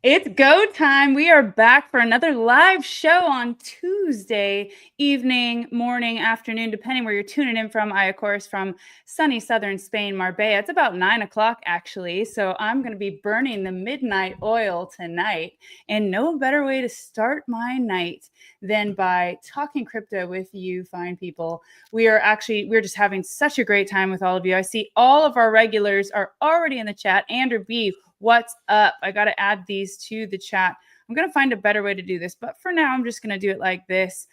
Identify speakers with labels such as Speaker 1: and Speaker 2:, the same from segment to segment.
Speaker 1: It's go time. We are back for another live show on Tuesday evening, morning, afternoon, depending where you're tuning in from. I, of course, from sunny southern Spain, Marbella. It's about 9 o'clock, actually. So I'm going to be burning the midnight oil tonight. And no better way to start my night than by talking crypto with you fine people. We're just having such a great time with all of you. I see all of our regulars are already in the chat. Andrew B., what's up? I got to add these to the chat. I'm going to find a better way to do this, but for now, I'm just going to do it like this.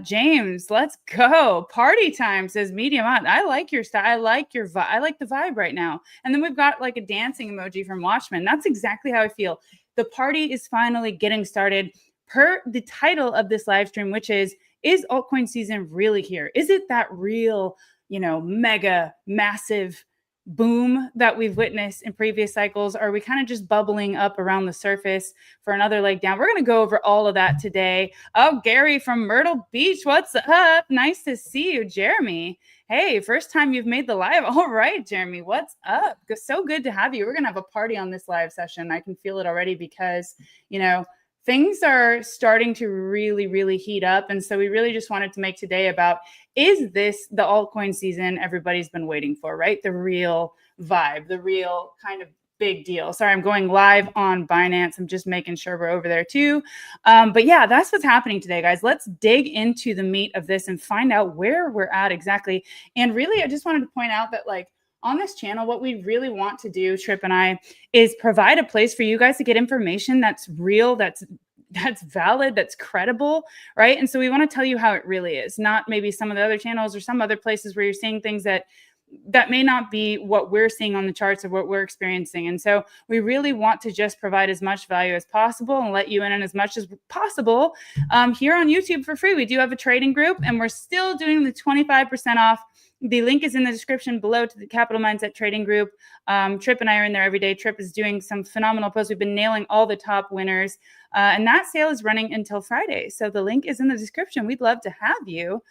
Speaker 1: James, let's go. Party time, says Medium On. I like your style. I like your vibe. I like the vibe right now. And then we've got like a dancing emoji from Watchmen. That's exactly how I feel. The party is finally getting started per the title of this live stream, which is altcoin season really here? Is it that real, mega massive boom that we've witnessed in previous cycles? Are we kind of just bubbling up around the surface for another leg down? We're going to go over all of that today. Oh, Gary from Myrtle Beach, what's up? Nice to see you. Jeremy, hey, first time you've made the live. All right, Jeremy, what's up? So good to have you. We're going to have a party on this live session. I can feel it already because, things are starting to really, really heat up. And so we really just wanted to make today about, is this the altcoin season everybody's been waiting for, right? The real vibe, the real kind of big deal. Sorry, I'm going live on Binance. I'm just making sure we're over there too. But yeah, that's what's happening today, guys. Let's dig into the meat of this and find out where we're at exactly. And really, I just wanted to point out that on this channel, what we really want to do, Trip and I, is provide a place for you guys to get information that's real, that's valid, that's credible, right? And so we want to tell you how it really is, not maybe some of the other channels or some other places where you're seeing things that may not be what we're seeing on the charts or what we're experiencing. And so we really want to just provide as much value as possible and let you in as much as possible here on YouTube for free. We do have a trading group and we're still doing the 25% off. The link is in the description below to the Capital Mindset Trading Group. Trip and I are in there every day. Trip is doing some phenomenal posts. We've been nailing all the top winners. And that sale is running until Friday. So the link is in the description. We'd love to have you.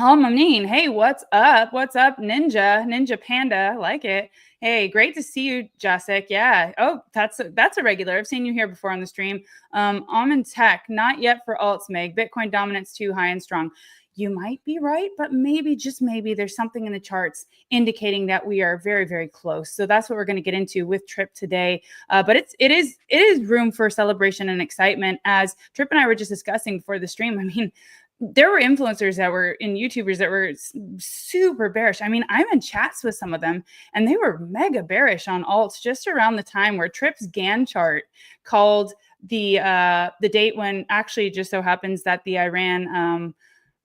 Speaker 1: Mameen, hey, what's up? What's up, Ninja Panda? I like it. Hey, great to see you, Jacek. Yeah. Oh, that's a regular. I've seen you here before on the stream. I'm in tech, not yet for alts, Meg. Bitcoin dominance too high and strong. You might be right, but maybe, just maybe, there's something in the charts indicating that we are very, very close. So that's what we're going to get into with Trip today. But it is room for celebration and excitement, as Trip and I were just discussing before the stream. I mean, there were influencers that were in YouTubers that were super bearish. I mean, I'm in chats with some of them and they were mega bearish on alts just around the time where Trip's Gann chart called the date when actually just so happens that the Iran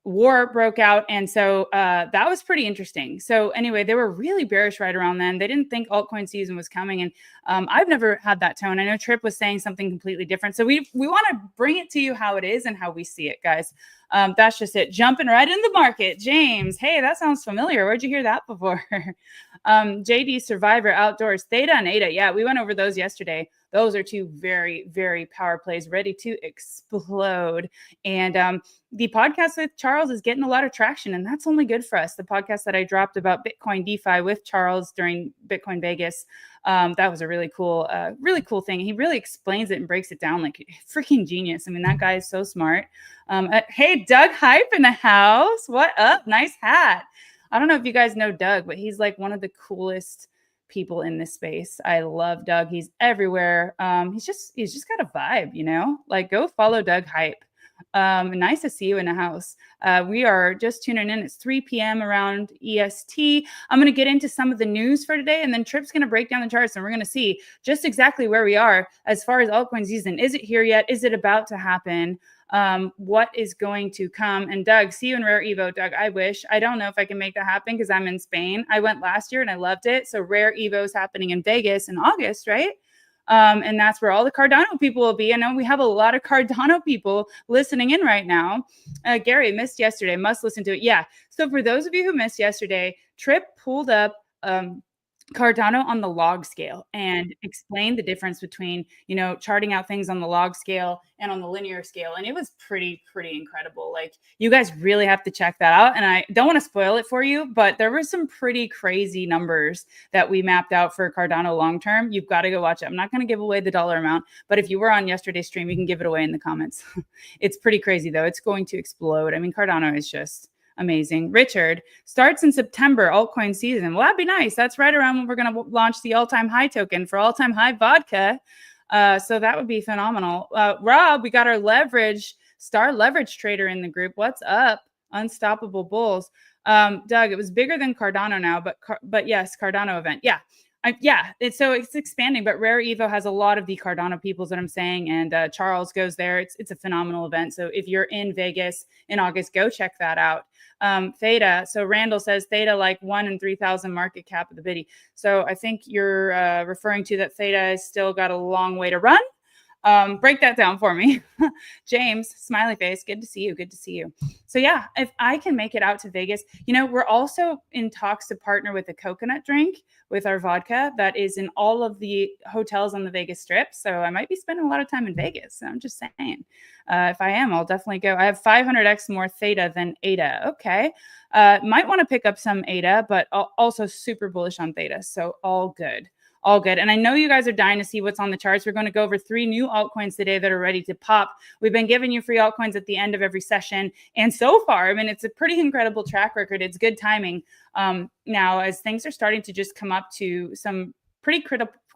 Speaker 1: war broke out. And so that was pretty interesting. So anyway, they were really bearish right around then. They didn't think altcoin season was coming. And I've never had that tone. I know Trip was saying something completely different. So we want to bring it to you how it is and how we see it, guys. That's just it. Jumping right in the market. James, hey, that sounds familiar. Where'd you hear that before? JD Survivor Outdoors, Theta and ADA. Yeah, we went over those yesterday. Those are two very, very power plays ready to explode. And the podcast with Charles is getting a lot of traction, and that's only good for us. The podcast that I dropped about Bitcoin DeFi with Charles during Bitcoin Vegas, that was a really cool thing. He really explains it and breaks it down like freaking genius. I mean, that guy is so smart. Hey, Doug Hype in the house. What up? Nice hat. I don't know if you guys know Doug, but he's like one of the coolest people in this space. I love Doug. He's everywhere. He's just got a vibe, like go follow Doug Hype. Nice to see you in the house. We are just tuning in. It's 3 p.m. around EST. I'm going to get into some of the news for today, and then Trip's going to break down the charts, and we're going to see just exactly where we are as far as altcoin season. Is it here yet? Is it about to happen? What is going to come? And Doug, see you in Rare Evo. Doug, I wish. I don't know if I can make that happen because I'm in Spain. I went last year and I loved it. So Rare Evo is happening in Vegas in August, right? And that's where all the Cardano people will be. I know we have a lot of Cardano people listening in right now. Gary, missed yesterday. Must listen to it. Yeah. So for those of you who missed yesterday, Trip pulled up Cardano on the log scale and explained the difference between, charting out things on the log scale and on the linear scale. And it was pretty incredible. Like, you guys really have to check that out. And I don't want to spoil it for you, but there were some pretty crazy numbers that we mapped out for Cardano long term. You've got to go watch it. I'm not going to give away the dollar amount, but if you were on yesterday's stream, you can give it away in the comments. It's pretty crazy though. It's going to explode. I mean, Cardano is just amazing. Richard, starts in September, altcoin season. Well, that'd be nice. That's right around when we're going to launch the all-time high token for all-time high vodka. So that would be phenomenal. Rob, we got our star leverage trader in the group. What's up? Unstoppable Bulls. Doug, it was bigger than Cardano now, but yes, Cardano event. Yeah. It's expanding, but Rare Evo has a lot of the Cardano peoples that I'm saying, and Charles goes there. It's a phenomenal event. So if you're in Vegas in August, go check that out. Theta. So Randall says Theta like 1 in 3,000 market cap of the biddy. So I think you're referring to that Theta has still got a long way to run. Break that down for me. James, smiley face. Good to see you. Good to see you. So yeah, if I can make it out to Vegas, we're also in talks to partner with a coconut drink with our vodka that is in all of the hotels on the Vegas Strip. So I might be spending a lot of time in Vegas. I'm just saying, if I am, I'll definitely go. I have 500x more Theta than ADA. Okay. Might want to pick up some ADA, but also super bullish on Theta. So all good. All good. And I know you guys are dying to see what's on the charts. We're going to go over 3 new altcoins today that are ready to pop. We've been giving you free altcoins at the end of every session. And so far, I mean, it's a pretty incredible track record. It's good timing. Now, as things are starting to just come up to some pretty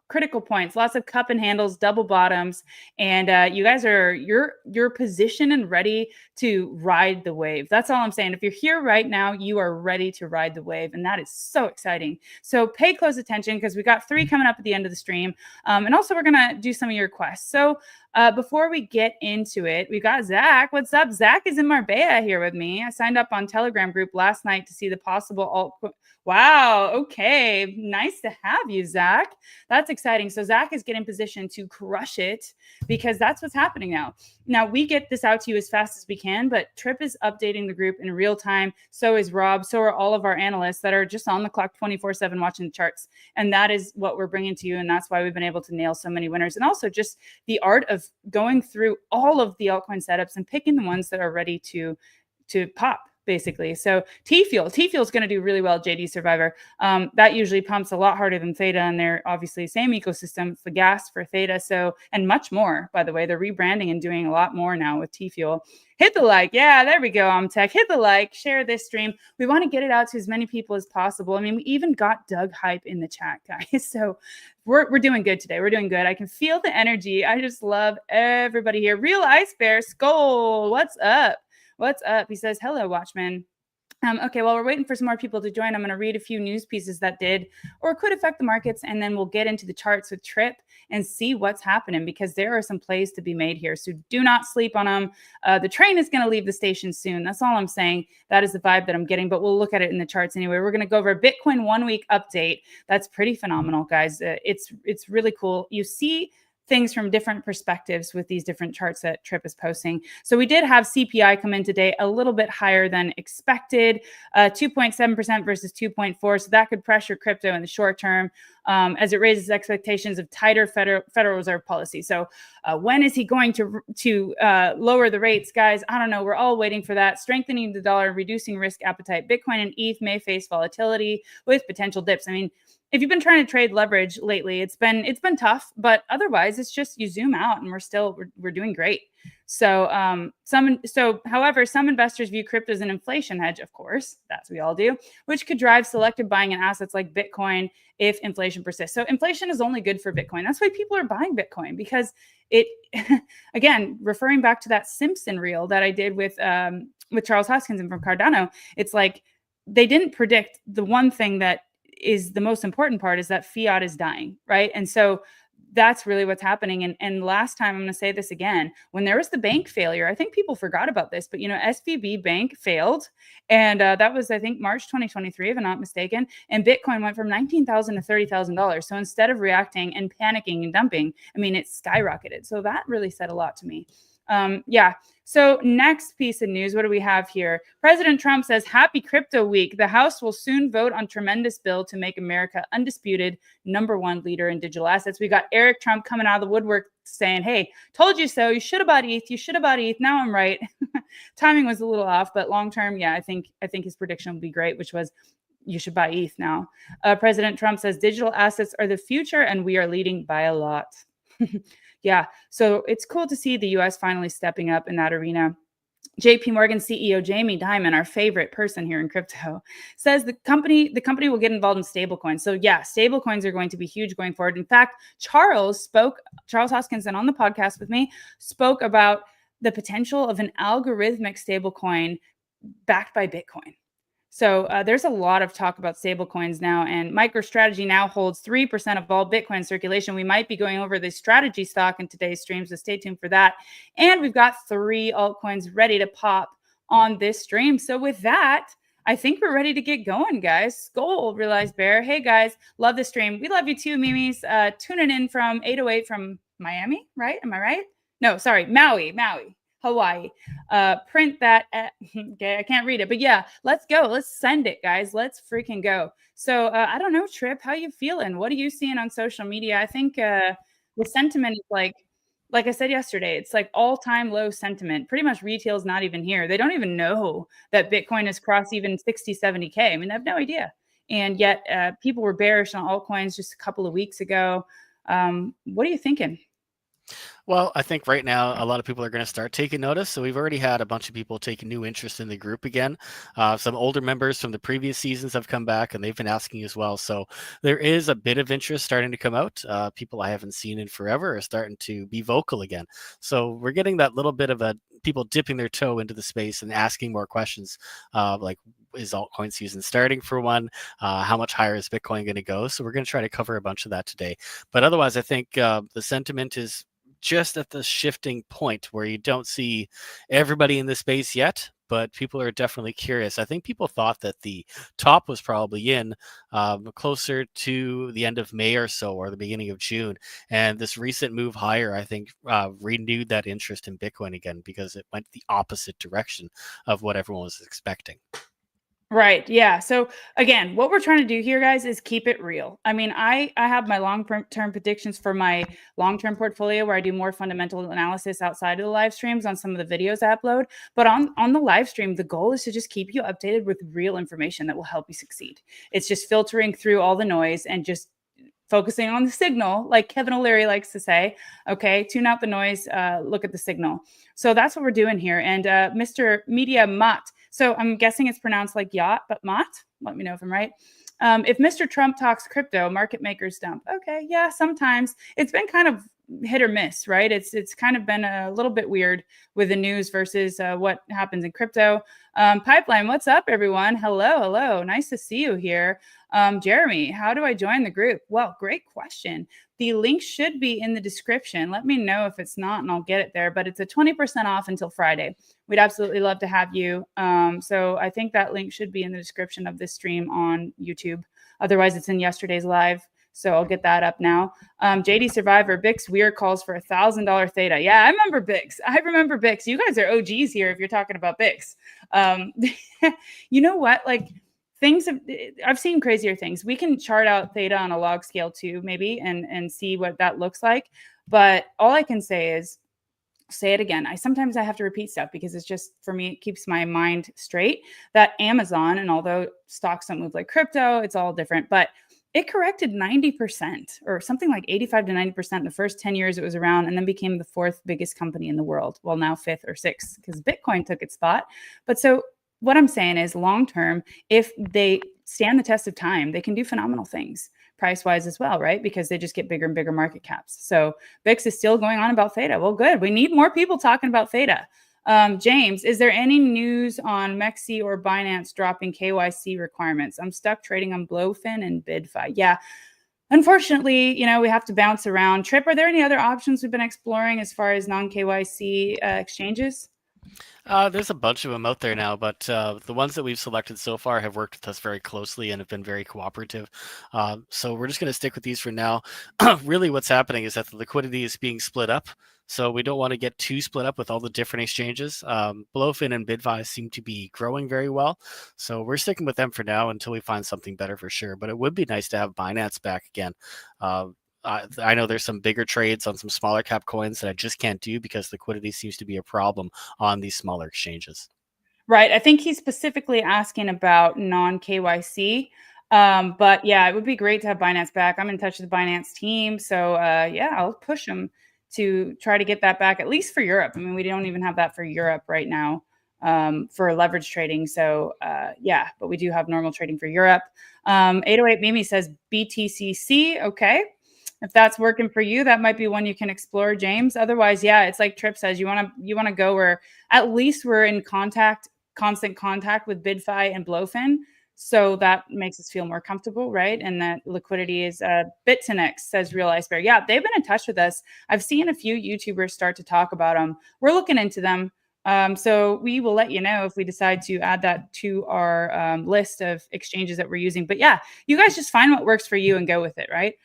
Speaker 1: critical points, lots of cup and handles, double bottoms, and you guys are you're positioned and ready to ride the wave. That's all I'm saying. If you're here right now, you are ready to ride the wave, and that is so exciting. So pay close attention because we got 3 coming up at the end of the stream, and also we're gonna do some of your quests. So before we get into it, we got Zach. What's up? Zach is in Marbella here with me. I signed up on Telegram group last night to see the possible alt. Wow. Okay. Nice to have you, Zach. That's exciting. So Zach is getting positioned to crush it because that's what's happening now. Now we get this out to you as fast as we can, but Trip is updating the group in real time. So is Rob. So are all of our analysts that are just on the clock 24/7 watching the charts. And that is what we're bringing to you. And that's why we've been able to nail so many winners. And also just the art of going through all of the altcoin setups and picking the ones that are ready to pop, basically. So T-Fuel is going to do really well, JD Survivor. That usually pumps a lot harder than Theta, and they're obviously same ecosystem, the gas for Theta. So, and much more, by the way, they're rebranding and doing a lot more now with T-Fuel. Hit the like. Yeah, there we go. Tech. Hit the like, share this stream. We want to get it out to as many people as possible. I mean, we even got Doug hype in the chat, guys. So we're doing good today. We're doing good. I can feel the energy. I just love everybody here. Real Ice Bear Skull. What's up? What's up? He says, hello, Watchman. Okay, while we're waiting for some more people to join, I'm going to read a few news pieces that did or could affect the markets, and then we'll get into the charts with Trip and see what's happening because there are some plays to be made here. So do not sleep on them. The train is going to leave the station soon. That's all I'm saying. That is the vibe that I'm getting, but we'll look at it in the charts anyway. We're going to go over a Bitcoin 1 week update. That's pretty phenomenal, guys. It's really cool. You see things from different perspectives with these different charts that Trip is posting. So we did have CPI come in today a little bit higher than expected, 2.7% versus 2.4. So that could pressure crypto in the short term as it raises expectations of tighter Federal Reserve policy. So when is he going to lower the rates, guys? I don't know. We're all waiting for that. Strengthening the dollar, reducing risk appetite. Bitcoin and ETH may face volatility with potential dips. I mean, if you've been trying to trade leverage lately, it's been tough, but otherwise it's just you zoom out and we're doing great. So however, some investors view crypto as an inflation hedge, of course, that's what we all do, which could drive selective buying in assets like Bitcoin if inflation persists. So inflation is only good for Bitcoin. That's why people are buying Bitcoin because it, again, referring back to that Simpson reel that I did with Charles Hoskinson from Cardano, it's like they didn't predict the one thing that is the most important part is that fiat is dying, right? And so that's really what's happening. And last time, I'm going to say this again, when there was the bank failure, I think people forgot about this, but SVB Bank failed. And that was, I think, March 2023, if I'm not mistaken. And Bitcoin went from $19,000 to $30,000. So instead of reacting and panicking and dumping, I mean, it skyrocketed. So that really said a lot to me. Yeah. So next piece of news, what do we have here? President Trump says, happy crypto week. The House will soon vote on tremendous bill to make America undisputed #1 leader in digital assets. We got Eric Trump coming out of the woodwork saying, hey, told you so. You should have bought ETH. You should have bought ETH. Now I'm right. Timing was a little off, but long term, yeah, I think his prediction will be great, which was you should buy ETH now. President Trump says digital assets are the future and we are leading by a lot. Yeah, so it's cool to see the US finally stepping up in that arena. JP Morgan CEO Jamie Dimon, our favorite person here in crypto, says the company will get involved in stablecoins. So yeah, stablecoins are going to be huge going forward. In fact, Charles Hoskinson on the podcast with me spoke about the potential of an algorithmic stablecoin backed by Bitcoin. So there's a lot of talk about stablecoins now, and MicroStrategy now holds 3% of all Bitcoin circulation. We might be going over the strategy stock in today's stream, so stay tuned for that. And we've got 3 altcoins ready to pop on this stream. So with that, I think we're ready to get going, guys. Skull, Realized Bear. Hey, guys, love the stream. We love you too, Mimis. Tuning in from 808 from Miami, right? Am I right? No, sorry, Maui. Hawaii. Print that. Okay, I can't read it, but yeah, let's go. Let's send it, guys. Let's freaking go. So I don't know, Trip, how you feeling? What are you seeing on social media? I think the sentiment is like I said yesterday, it's like all-time low sentiment. Pretty much retail's not even here. They don't even know that Bitcoin has crossed even 60, 70K. I mean, they have no idea. And yet people were bearish on altcoins just a couple of weeks ago. What are you thinking?
Speaker 2: Well, I think right now a lot of people are going to start taking notice. So we've already had a bunch of people taking new interest in the group again. Some older members from the previous seasons have come back and they've been asking as well. So there is a bit of interest starting to come out. People I haven't seen in forever are starting to be vocal again. So we're getting that little bit of people dipping their toe into the space and asking more questions, like, is altcoin season starting for one? How much higher is Bitcoin going to go? So we're going to try to cover a bunch of that today. But otherwise, I think the sentiment is just at the shifting point where you don't see everybody in the space yet, but people are definitely curious. I think people thought that the top was probably in closer to the end of May or so, or the beginning of June. And this recent move higher, I think, renewed that interest in Bitcoin again, because it went the opposite direction of what everyone was expecting.
Speaker 1: Right. Yeah. So again, what we're trying to do here, guys, is keep it real. I mean, I have my long-term predictions for my long-term portfolio where I do more fundamental analysis outside of the live streams on some of the videos I upload. But on the live stream, the goal is to just keep you updated with real information that will help you succeed. It's just filtering through all the noise and just focusing on the signal, like Kevin O'Leary likes to say. Okay, tune out the noise, look at the signal. So that's what we're doing here. And Mr. Media Mott, so I'm guessing it's pronounced like yacht, but Mott, let me know if I'm right. If Mr. Trump talks crypto, market makers dump. Okay, yeah, sometimes. It's been kind of hit or miss, right? It's kind of been a little bit weird with the news versus what happens in crypto. Pipeline, what's up, everyone? Hello. Nice to see you here. Jeremy, how do I join the group? Well, great question. The link should be in the description. Let me know if it's not and I'll get it there, but it's a 20% off until Friday. We'd absolutely love to have you. So I think that link should be in the description of this stream on YouTube. Otherwise, it's in yesterday's live. So I'll get that up now. JD Survivor, Bix Weir calls for $1,000 theta. Yeah, I remember Bix. You guys are OGs here if you're talking about Bix. You know what? Like, I've seen crazier things. We can chart out theta on a log scale too, maybe, and see what that looks like. But all I can say is, say it again. Sometimes I have to repeat stuff because it's just, for me, it keeps my mind straight. That Amazon, and although stocks don't move like crypto, it's all different, but it corrected 90% or something like 85 to 90% in the first 10 years it was around, and then became the 4th biggest company in the world. Well, now 5th or 6th because Bitcoin took its spot. But so what I'm saying is, long term, if they stand the test of time, they can do phenomenal things price-wise as well, right? Because they just get bigger and bigger market caps. So VIX is still going on about theta. Well, good. We need more people talking about theta. James, is there any news on Mexi or Binance dropping KYC requirements? I'm stuck trading on Blowfin and BidFi. Yeah. Unfortunately, we have to bounce around. Trip, are there any other options we've been exploring as far as non-KYC exchanges?
Speaker 2: There's a bunch of them out there now, but the ones that we've selected so far have worked with us very closely and have been very cooperative. So we're just going to stick with these for now. Really, what's happening is that the liquidity is being split up. So we don't want to get too split up with all the different exchanges. Blowfin and Bitvi seem to be growing very well. So we're sticking with them for now until we find something better for sure. But it would be nice to have Binance back again. Uh, I know there's some bigger trades on some smaller cap coins that I just can't do because liquidity seems to be a problem on these smaller exchanges.
Speaker 1: Right. I think he's specifically asking about non KYC. But yeah, it would be great to have Binance back. I'm in touch with the Binance team. So yeah, I'll push them to try to get that back, at least for Europe. I mean, we don't even have that for Europe right now for leverage trading. So yeah, but we do have normal trading for Europe. 808 Mimi says BTCC. Okay. If that's working for you, that might be one you can explore, James. Otherwise, yeah, it's like Trip says, you want to go where at least we're in constant contact with BidFi and Blowfin. So that makes us feel more comfortable, right? And that liquidity is BitTinex, says Real Ice Bear. Yeah, they've been in touch with us. I've seen a few YouTubers start to talk about them. We're looking into them. So we will let you know if we decide to add that to our list of exchanges that we're using. But yeah, you guys just find what works for you and go with it, right?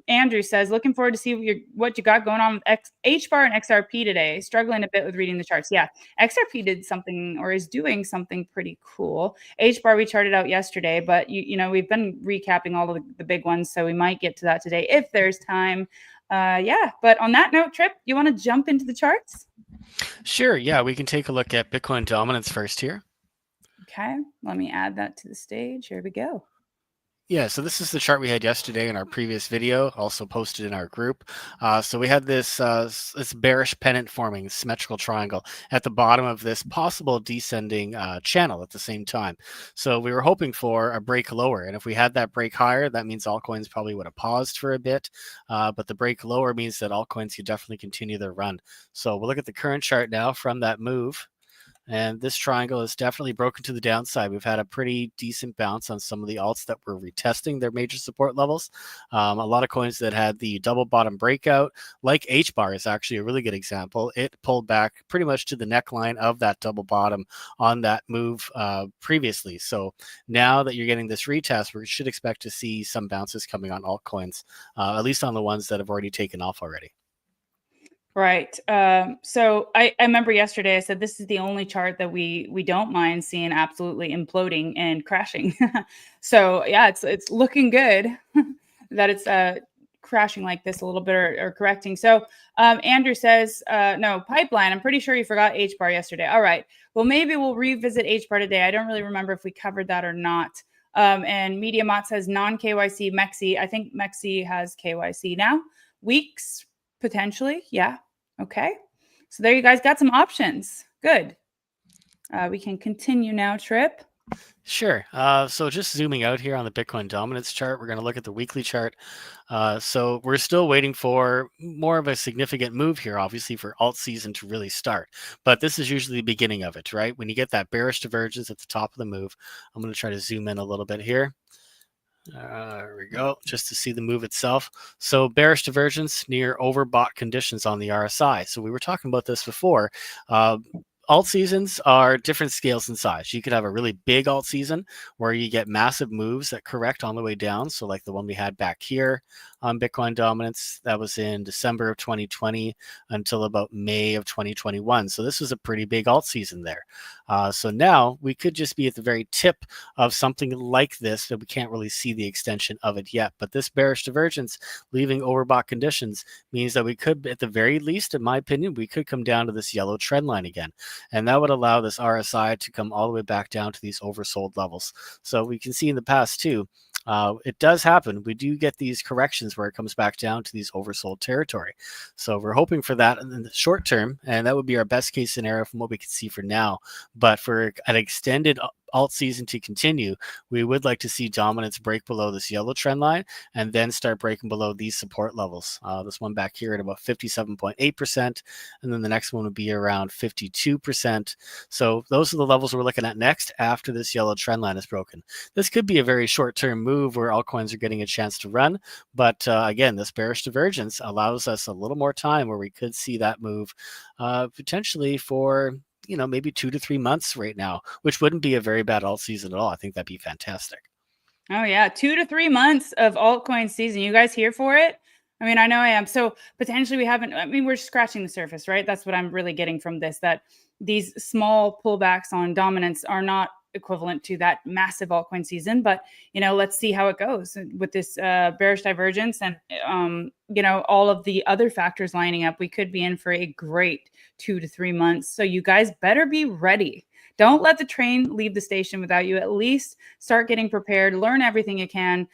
Speaker 1: Andrew says, looking forward to see what you got going on with HBAR and XRP today. Struggling a bit with reading the charts. Yeah, XRP did something or is doing something pretty cool. HBAR we charted out yesterday, but you know we've been recapping all of the big ones, so we might get to that today if there's time. Yeah, but on that note, Trip, you want to jump into the charts?
Speaker 2: Sure. Yeah, we can take a look at Bitcoin dominance first here.
Speaker 1: Okay, let me add that to the stage. Here we go.
Speaker 2: Yeah, so this is the chart we had yesterday in our previous video, also posted in our group. So we had this this bearish pennant forming, symmetrical triangle at the bottom of this possible descending channel at the same time. So we were hoping for a break lower, and if we had that break higher, that means altcoins probably would have paused for a bit. But the break lower means that altcoins could definitely continue their run. So we'll look at the current chart now from that move. And this triangle is definitely broken to the downside. We've had a pretty decent bounce on some of the alts that were retesting their major support levels. A lot of coins that had the double bottom breakout, like HBAR is actually a really good example. It pulled back pretty much to the neckline of that double bottom on that move previously. So now that you're getting this retest, we should expect to see some bounces coming on altcoins, at least on the ones that have already taken off already.
Speaker 1: Right. So I remember yesterday I said this is the only chart that we don't mind seeing absolutely imploding and crashing. So yeah, it's looking good that it's crashing like this a little bit or correcting. So Andrew says no pipeline. I'm pretty sure you forgot HBAR yesterday. All right. Well, maybe we'll revisit HBAR today. I don't really remember if we covered that or not. And MediaMot says non KYC Mexi. I think Mexi has KYC now. Weeks. Potentially, yeah. Okay. So there you guys got some options. Good. We can continue now, Trip.
Speaker 2: Sure. So just zooming out here on the Bitcoin dominance chart, we're going to look at the weekly chart. So we're still waiting for more of a significant move here, obviously, for alt season to really start. But this is usually the beginning of it, right? When you get that bearish divergence at the top of the move, I'm going to try to zoom in a little bit here. There we go, just to see the move itself. So bearish divergence near overbought conditions on the RSI. So we were talking about this before. Alt seasons are different scales in size. You could have a really big alt season where you get massive moves that correct on the way down. So like the one we had back here on Bitcoin dominance, that was in December of 2020 until about May of 2021. So this was a pretty big alt season there. So now we could just be at the very tip of something like this, but we can't really see the extension of it yet. But this bearish divergence leaving overbought conditions means that we could, at the very least, in my opinion, we could come down to this yellow trend line again. And that would allow this RSI to come all the way back down to these oversold levels. So we can see in the past too, it does happen. We do get these corrections where it comes back down to these oversold territory. So we're hoping for that in the short term, and that would be our best case scenario from what we can see for now. But for an extended alt season to continue, we would like to see dominance break below this yellow trend line and then start breaking below these support levels. This one back here at about 57.8%, and then the next one would be around 52%. So those are the levels we're looking at next after this yellow trend line is broken. This could be a very short-term move where altcoins are getting a chance to run, but again, this bearish divergence allows us a little more time where we could see that move potentially for maybe 2 to 3 months right now, which wouldn't be a very bad alt season at all. I think that'd be fantastic.
Speaker 1: Oh yeah, 2 to 3 months of altcoin season. You guys here for it? I mean, I know I am. So potentially we're scratching the surface, right? That's what I'm really getting from this, that these small pullbacks on dominance are not equivalent to that massive altcoin season. But, let's see how it goes with this bearish divergence and, all of the other factors lining up. We could be in for a great 2 to 3 months. So you guys better be ready. Don't let the train leave the station without you. At least start getting prepared, learn everything you can,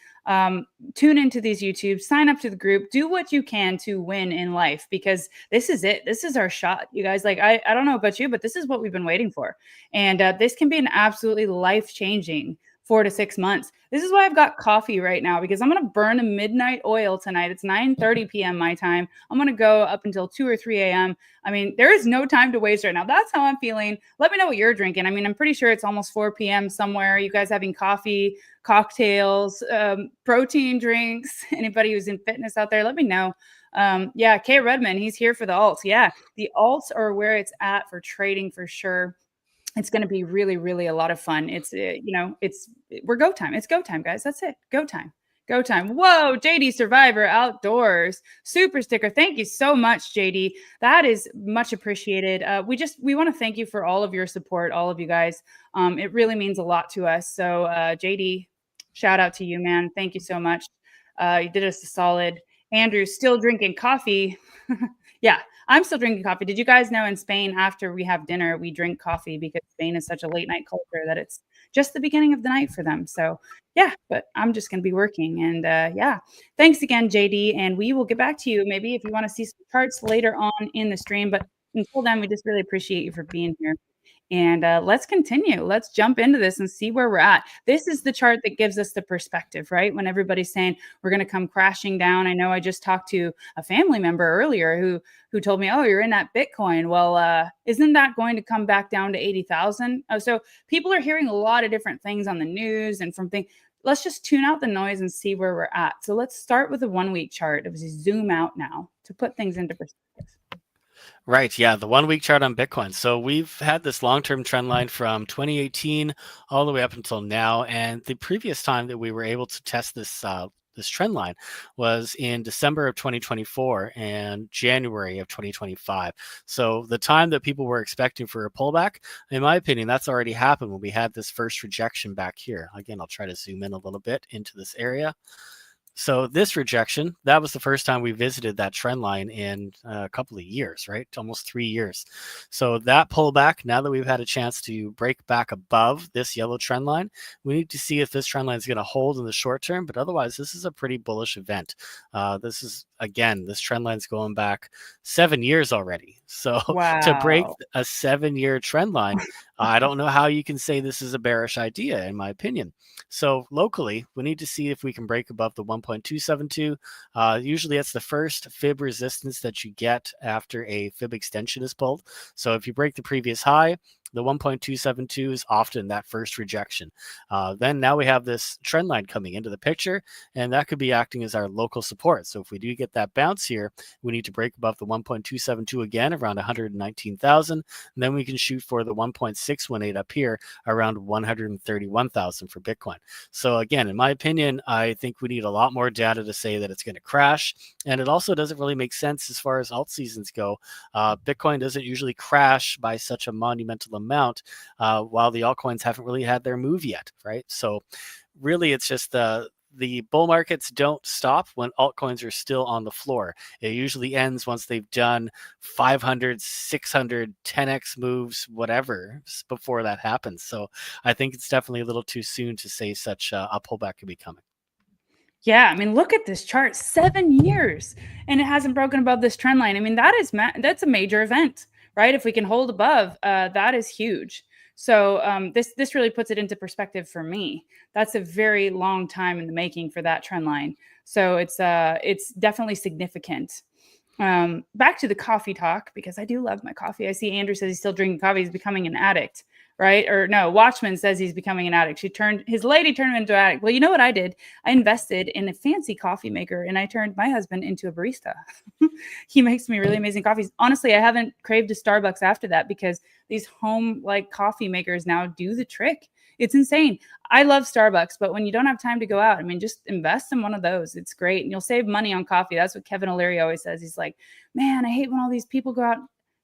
Speaker 1: tune into these YouTubes, sign up to the group, do what you can to win in life, because this is it. This is our shot, you guys. Like, I don't know about you, but this is what we've been waiting for. And this can be an absolutely life-changing 4 to 6 months. This is why I've got coffee right now, because I'm going to burn a midnight oil tonight. It's 9:30 p.m. my time. I'm going to go up until 2 or 3 a.m. I mean, there is no time to waste right now. That's how I'm feeling. Let me know what you're drinking. I mean, I'm pretty sure it's almost 4 p.m. somewhere. You guys having coffee, cocktails, protein drinks? Anybody who's in fitness out there, let me know. Yeah, Kay Redman, he's here for the alts. Yeah, the alts are where it's at for trading for sure. It's going to be really, really a lot of fun. We're go time. It's go time, guys. That's it. Go time. Go time. Whoa, JD Survivor Outdoors super sticker. Thank you so much, JD. That is much appreciated. We want to thank you for all of your support, all of you guys. It really means a lot to us. So JD, shout out to you, man. Thank you so much. You did us a solid. Andrew, still drinking coffee. Yeah, I'm still drinking coffee. Did you guys know in Spain, after we have dinner, we drink coffee because Spain is such a late night culture that it's just the beginning of the night for them. So yeah, but I'm just going to be working. And yeah, thanks again, JD. And we will get back to you maybe if you want to see some charts later on in the stream. But until then, we just really appreciate you for being here. And let's continue. Let's jump into this and see where we're at. This is the chart that gives us the perspective, right? When everybody's saying we're going to come crashing down. I know I just talked to a family member earlier who told me, oh, you're in that Bitcoin. Well, isn't that going to come back down to 80,000? So people are hearing a lot of different things on the news and from things. Let's just tune out the noise and see where we're at. So let's start with a 1 week chart. It was zoom out now to put things into perspective.
Speaker 2: Right. Yeah. The 1 week chart on Bitcoin. So we've had this long-term trend line from 2018 all the way up until now. And the previous time that we were able to test this trend line was in December of 2024 and January of 2025. So the time that people were expecting for a pullback, in my opinion, that's already happened when we had this first rejection back here. Again, I'll try to zoom in a little bit into this area. So this rejection, that was the first time we visited that trend line in a couple of years, right? Almost 3 years. So that pullback, now that we've had a chance to break back above this yellow trend line, we need to see if this trend line is going to hold in the short term. But otherwise, this is a pretty bullish event. This trend line's going back 7 years already. So
Speaker 1: wow.
Speaker 2: To break a 7-year trend line, I don't know how you can say this is a bearish idea, in my opinion. So locally, we need to see if we can break above the 1.272. Usually that's the first fib resistance that you get after a fib extension is pulled. So if you break the previous high, the 1.272 is often that first rejection. Then now we have this trend line coming into the picture, and that could be acting as our local support. So if we do get that bounce here, we need to break above the 1.272 again around 119,000, and then we can shoot for the 1.618 up here around 131,000 for Bitcoin. So again, in my opinion, I think we need a lot more data to say that it's going to crash, and it also doesn't really make sense as far as alt seasons go. Bitcoin doesn't usually crash by such a monumental amount while the altcoins haven't really had their move yet, right? So really it's just the bull markets don't stop when altcoins are still on the floor. It usually ends once they've done 500, 600, 10x moves, whatever, before that happens. So I think it's definitely a little too soon to say such a pullback could be coming.
Speaker 1: Yeah, I mean, look at this chart, 7 years, and it hasn't broken above this trend line. I mean, that's a major event, right? If we can hold above, that is huge. So this really puts it into perspective for me. That's a very long time in the making for that trend line. So it's definitely significant. Back to the coffee talk, because I do love my coffee. I see Andrew says he's still drinking coffee. He's becoming an addict, right? Or no, Watchman says he's becoming an addict. His lady turned him into an addict. Well, you know what I did? I invested in a fancy coffee maker and I turned my husband into a barista. He makes me really amazing coffees. Honestly, I haven't craved a Starbucks after that because these home like coffee makers now do the trick. It's insane. I love Starbucks, but when you don't have time to go out, I mean, just invest in one of those. It's great. And you'll save money on coffee. That's what Kevin O'Leary always says. He's like, man, I hate when all these people go out.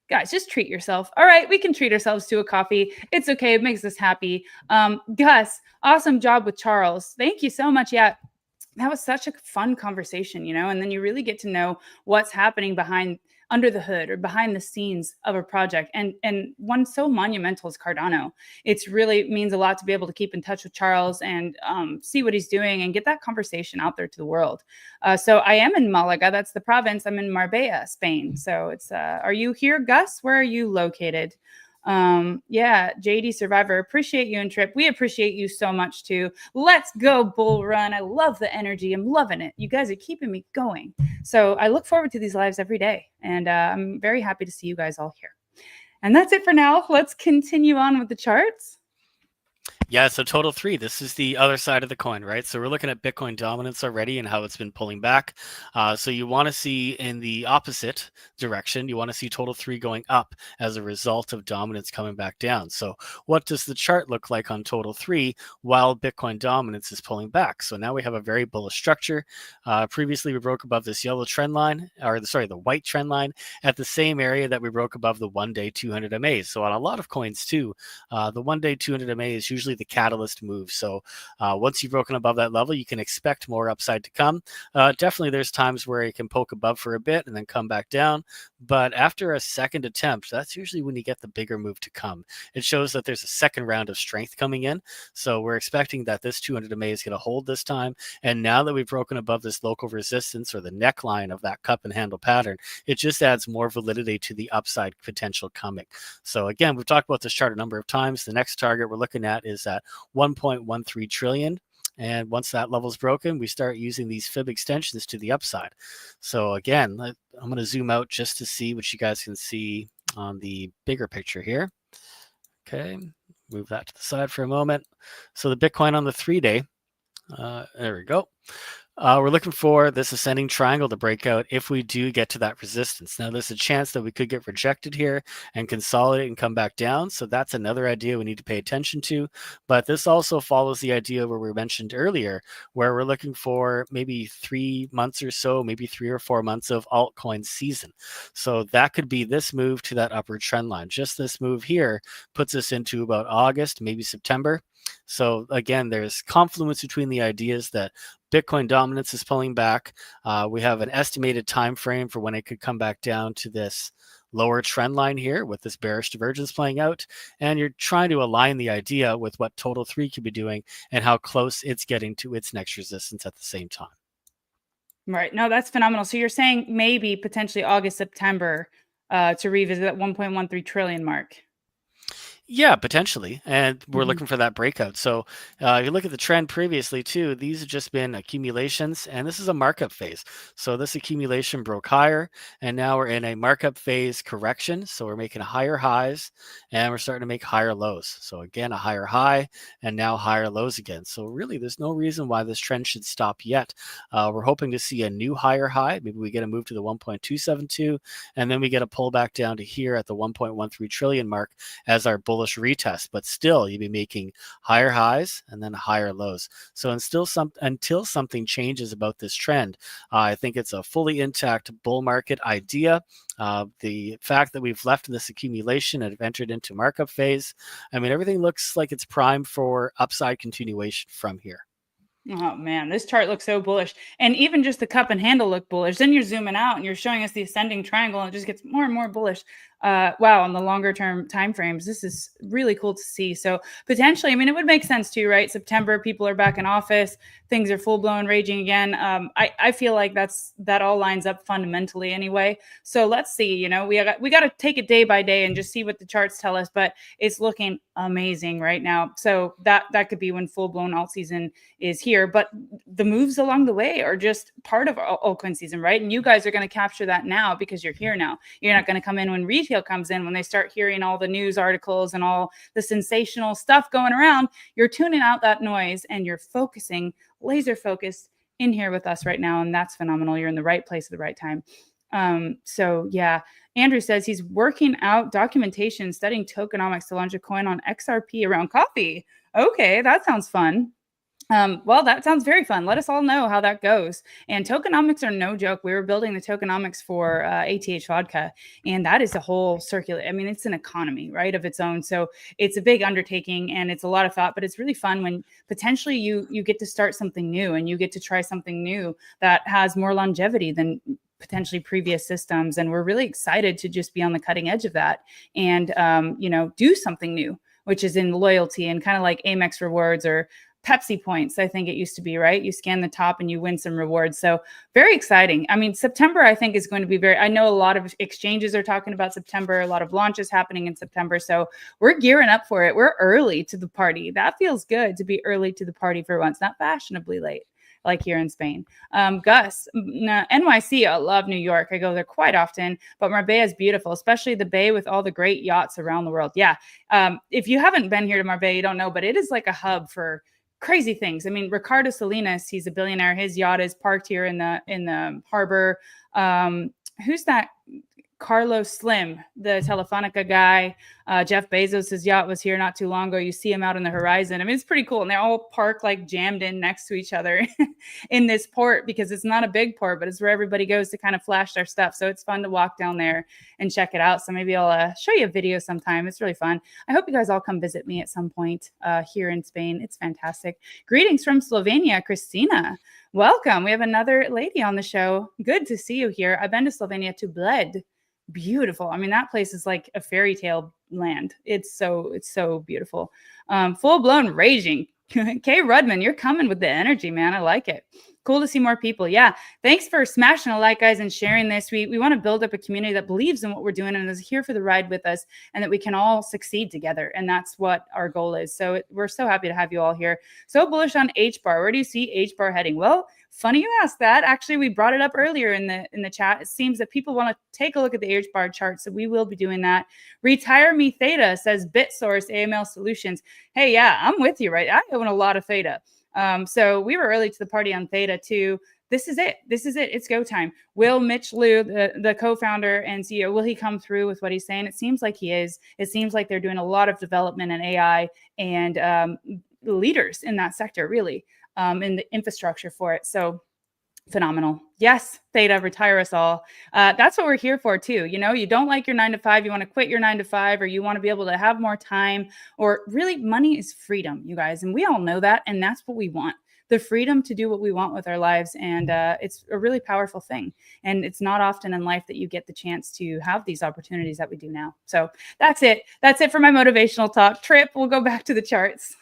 Speaker 1: Guys, just treat yourself. All right, we can treat ourselves to a coffee. It's okay. It makes us happy. Gus, awesome job with Charles. Thank you so much. Yeah, that was such a fun conversation, and then you really get to know what's happening under the hood or behind the scenes of a project. And one so monumental as Cardano, it's really means a lot to be able to keep in touch with Charles and see what he's doing and get that conversation out there to the world. So I am in Malaga. That's the province. I'm in Marbella, Spain. So it's, are you here, Gus? Where are you located? Yeah, JD Survivor, appreciate you and Trip. We appreciate you so much too. Let's go Bull Run. I love the energy. I'm loving it. You guys are keeping me going. So I look forward to these lives every day. And I'm very happy to see you guys all here. And that's it for now. Let's continue on with the charts.
Speaker 2: Yeah, so total 3, this is the other side of the coin, right? So we're looking at Bitcoin dominance already and how it's been pulling back. So you want to see in the opposite direction, you want to see total 3 going up as a result of dominance coming back down. So what does the chart look like on total 3 while Bitcoin dominance is pulling back? So now we have a very bullish structure. Previously, we broke above this yellow trend line, the white trend line at the same area that we broke above the 1-day 200 MA. So on a lot of coins too, the 1-day 200 MA is usually the catalyst move. So once you've broken above that level, you can expect more upside to come. Definitely there's times where it can poke above for a bit and then come back down. But after a second attempt, that's usually when you get the bigger move to come. It shows that there's a second round of strength coming in. So we're expecting that this 200 MA is going to hold this time. And now that we've broken above this local resistance or the neckline of that cup and handle pattern, it just adds more validity to the upside potential coming. So again, we've talked about this chart a number of times. The next target we're looking at is at 1.13 trillion. And once that level is broken, we start using these fib extensions to the upside. So again, I'm going to zoom out just to see what you guys can see on the bigger picture here. Okay, move that to the side for a moment. So the Bitcoin on the 3-day, there we go. We're looking for this ascending triangle to break out if we do get to that resistance. Now, there's a chance that we could get rejected here and consolidate and come back down. So that's another idea we need to pay attention to. But this also follows the idea where we mentioned earlier, where we're looking for maybe 3 months or so, maybe 3 or 4 months of altcoin season. So that could be this move to that upward trend line. Just this move here puts us into about August, maybe September. So again, there's confluence between the ideas that Bitcoin dominance is pulling back. We have an estimated time frame for when it could come back down to this lower trend line here with this bearish divergence playing out. And you're trying to align the idea with what total 3 could be doing and how close it's getting to its next resistance at the same time.
Speaker 1: Right. No, that's phenomenal. So you're saying maybe potentially August, September to revisit that 1.13 trillion mark.
Speaker 2: Yeah, potentially. And we're looking for that breakout. So you look at the trend previously too, these have just been accumulations and this is a markup phase. So this accumulation broke higher and now we're in a markup phase correction. So we're making higher highs and we're starting to make higher lows. So again, a higher high and now higher lows again. So really there's no reason why this trend should stop yet. We're hoping to see a new higher high. Maybe we get a move to the 1.272 and then we get a pullback down to here at the 1.13 trillion mark as our bullish retest, but still you'd be making higher highs and then higher lows. So until something changes about this trend, I think it's a fully intact bull market idea. The fact that we've left this accumulation and have entered into markup phase, I mean, everything looks like it's primed for upside continuation from here.
Speaker 1: Oh man, this chart looks so bullish. And even just the cup and handle look bullish. Then you're zooming out and you're showing us the ascending triangle, and it just gets more and more bullish. Wow, on the longer term time frames, this is really cool to see. So potentially, I mean, it would make sense too, right? September, people are back in office, things are full blown raging again. I feel like that all lines up fundamentally anyway. So let's see. You know, we got to take it day by day and just see what the charts tell us. But it's looking amazing right now. So that could be when full blown alt season is here, but the moves along the way are just part of altcoin season, right? And you guys are going to capture that now because you're here now. You're not going to come in when retail comes in, when they start hearing all the news articles and all the sensational stuff going around. You're tuning out that noise and you're focusing, laser focused in here with us right now. And that's phenomenal. You're in the right place at the right time. So yeah, Andrew says he's working out documentation, studying tokenomics to launch a coin on XRP around coffee. Okay, that sounds fun. Well, that sounds very fun. Let us all know how that goes. And tokenomics are no joke. We were building the tokenomics for ATH vodka, and that is a whole circular. I mean, it's an economy, right, of its own. So it's a big undertaking, and it's a lot of thought. But it's really fun when potentially you get to start something new, and you get to try something new that has more longevity than potentially previous systems. And we're really excited to just be on the cutting edge of that, and do something new, which is in loyalty and kind of like Amex rewards or Pepsi points, I think it used to be, right? You scan the top and you win some rewards. So very exciting. I mean, September, I think, is going to be I know a lot of exchanges are talking about September, a lot of launches happening in September. So we're gearing up for it. We're early to the party. That feels good to be early to the party for once, not fashionably late like here in Spain. Gus, NYC, I love New York. I go there quite often, but Marbella is beautiful, especially the bay with all the great yachts around the world. Yeah. If you haven't been here to Marbella, you don't know, but it is like a hub for crazy things. I mean, Ricardo Salinas, he's a billionaire. His yacht is parked here in the harbor. Who's that? Carlos Slim, the Telefonica guy. Jeff Bezos' yacht was here not too long ago. You see him out on the horizon. I mean, it's pretty cool. And they're all parked like jammed in next to each other in this port because it's not a big port, but it's where everybody goes to kind of flash their stuff. So it's fun to walk down there and check it out. So maybe I'll show you a video sometime. It's really fun. I hope you guys all come visit me at some point here in Spain. It's fantastic. Greetings from Slovenia, Christina. Welcome. We have another lady on the show. Good to see you here. I've been to Slovenia, to Bled. Beautiful. I mean, that place is like a fairy tale land. It's so beautiful. Full blown raging. Kay Rudman, you're coming with the energy, man. I like it. Cool to see more people. Yeah. Thanks for smashing a like, guys, and sharing this. We want to build up a community that believes in what we're doing and is here for the ride with us, and that we can all succeed together. And that's what our goal is. So we're so happy to have you all here. So bullish on HBAR. Where do you see HBAR heading? Well, funny you asked that. Actually, we brought it up earlier in the chat. It seems that people want to take a look at the HBAR chart, so we will be doing that. Retire Me Theta, says BitSource AML Solutions. Hey, yeah, I'm with you, right? I own a lot of Theta. So we were early to the party on Theta too. This is it. It's go time. Will Mitch Liu, the co-founder and CEO, will he come through with what he's saying? It seems like he is. It seems like they're doing a lot of development in AI and leaders in that sector, really, in the infrastructure for it. So phenomenal. Yes, Theta, retire us all. That's what we're here for too. You know, you don't like your 9 to 5, you want to quit your 9 to 5, or you want to be able to have more time, or really money is freedom, you guys. And we all know that. And that's what we want. The freedom to do what we want with our lives. And it's a really powerful thing. And it's not often in life that you get the chance to have these opportunities that we do now. So that's it. That's it for my motivational talk. Trip, we'll go back to the charts.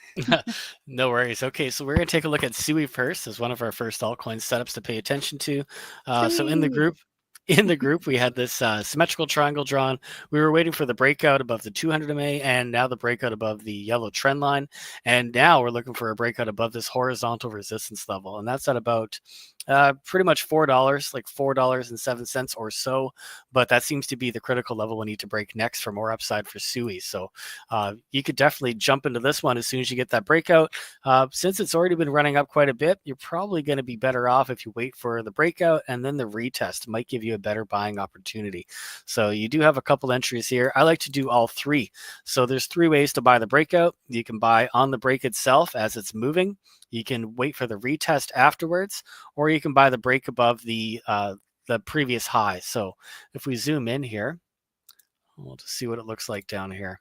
Speaker 2: No worries. Okay, so we're going to take a look at Sui first as one of our first altcoin setups to pay attention to. So in the group, we had this symmetrical triangle drawn. We were waiting for the breakout above the 200 MA and now the breakout above the yellow trend line. And now we're looking for a breakout above this horizontal resistance level. And that's at about pretty much $4, like $4.07 or so. But that seems to be the critical level we need to break next for more upside for Sui. So you could definitely jump into this one as soon as you get that breakout. Since it's already been running up quite a bit, you're probably going to be better off if you wait for the breakout, and then the retest might give you a better buying opportunity. So you do have a couple entries here. I like to do all three. So there's 3 ways to buy the breakout. You can buy on the break itself as it's moving. You can wait for the retest afterwards, or you can buy the break above the previous high. So if we zoom in here, we'll just see what it looks like down here.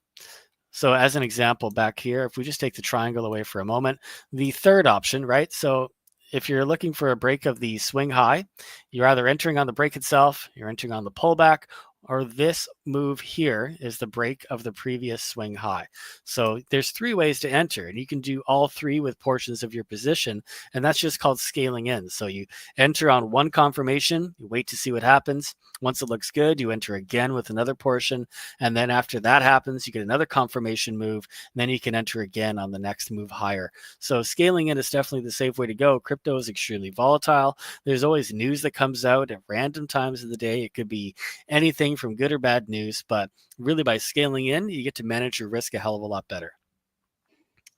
Speaker 2: So as an example back here, if we just take the triangle away for a moment, the third option, right? So if you're looking for a break of the swing high, you're either entering on the break itself, you're entering on the pullback, or this move here is the break of the previous swing high. So there's three ways to enter, and you can do all three with portions of your position, and that's just called scaling in. So you enter on one confirmation, you wait to see what happens. Once it looks good, you enter again with another portion, and then after that happens, you get another confirmation move, and then you can enter again on the next move higher. So scaling in is definitely the safe way to go. Crypto is extremely volatile. There's always news that comes out at random times of the day. It could be anything from good or bad news, but really by scaling in, you get to manage your risk a hell of a lot better.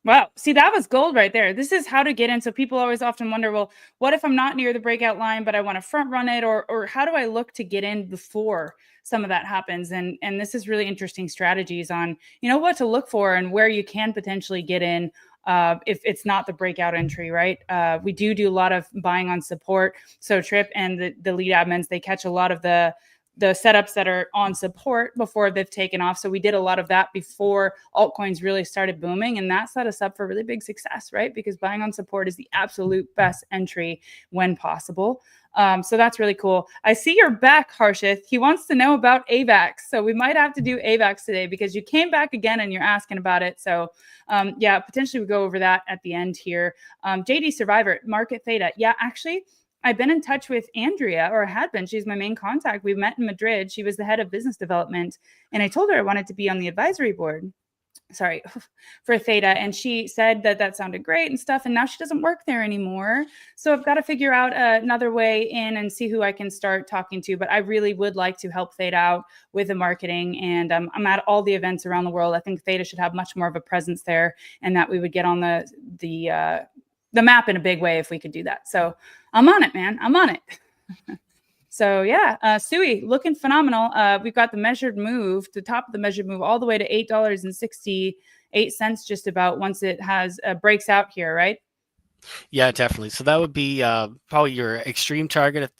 Speaker 1: Wow. See, that was gold right there. This is how to get in. So people always often wonder, well, what if I'm not near the breakout line, but I want to front run it, or how do I look to get in before some of that happens? And this is really interesting strategies on, what to look for and where you can potentially get in if it's not the breakout entry, right? We do a lot of buying on support. So Trip and the lead admins, they catch a lot of the setups that are on support before they've taken off. So we did a lot of that before altcoins really started booming, and that set us up for really big success, right? Because buying on support is the absolute best entry when possible. So that's really cool. I see you're back, Harshith. He wants to know about AVAX. So we might have to do AVAX today because you came back again and you're asking about it. So yeah, potentially we go over that at the end here. JD Survivor, Market Theta. Yeah, actually, I've been in touch with Andrea, or had been. She's my main contact. We met in Madrid. She was the head of business development. And I told her I wanted to be on the advisory board, sorry, for Theta. And she said that sounded great and stuff. And now she doesn't work there anymore. So I've got to figure out another way in and see who I can start talking to. But I really would like to help Theta out with the marketing. And I'm at all the events around the world. I think Theta should have much more of a presence there, and that we would get on the map in a big way if we could do that. So I'm on it, man. I'm on it. So yeah, Sui, looking phenomenal. We've got the measured move, the top of the measured move, all the way to $8.68 just about once it has breaks out here, right?
Speaker 2: Yeah, definitely. So that would be probably your extreme target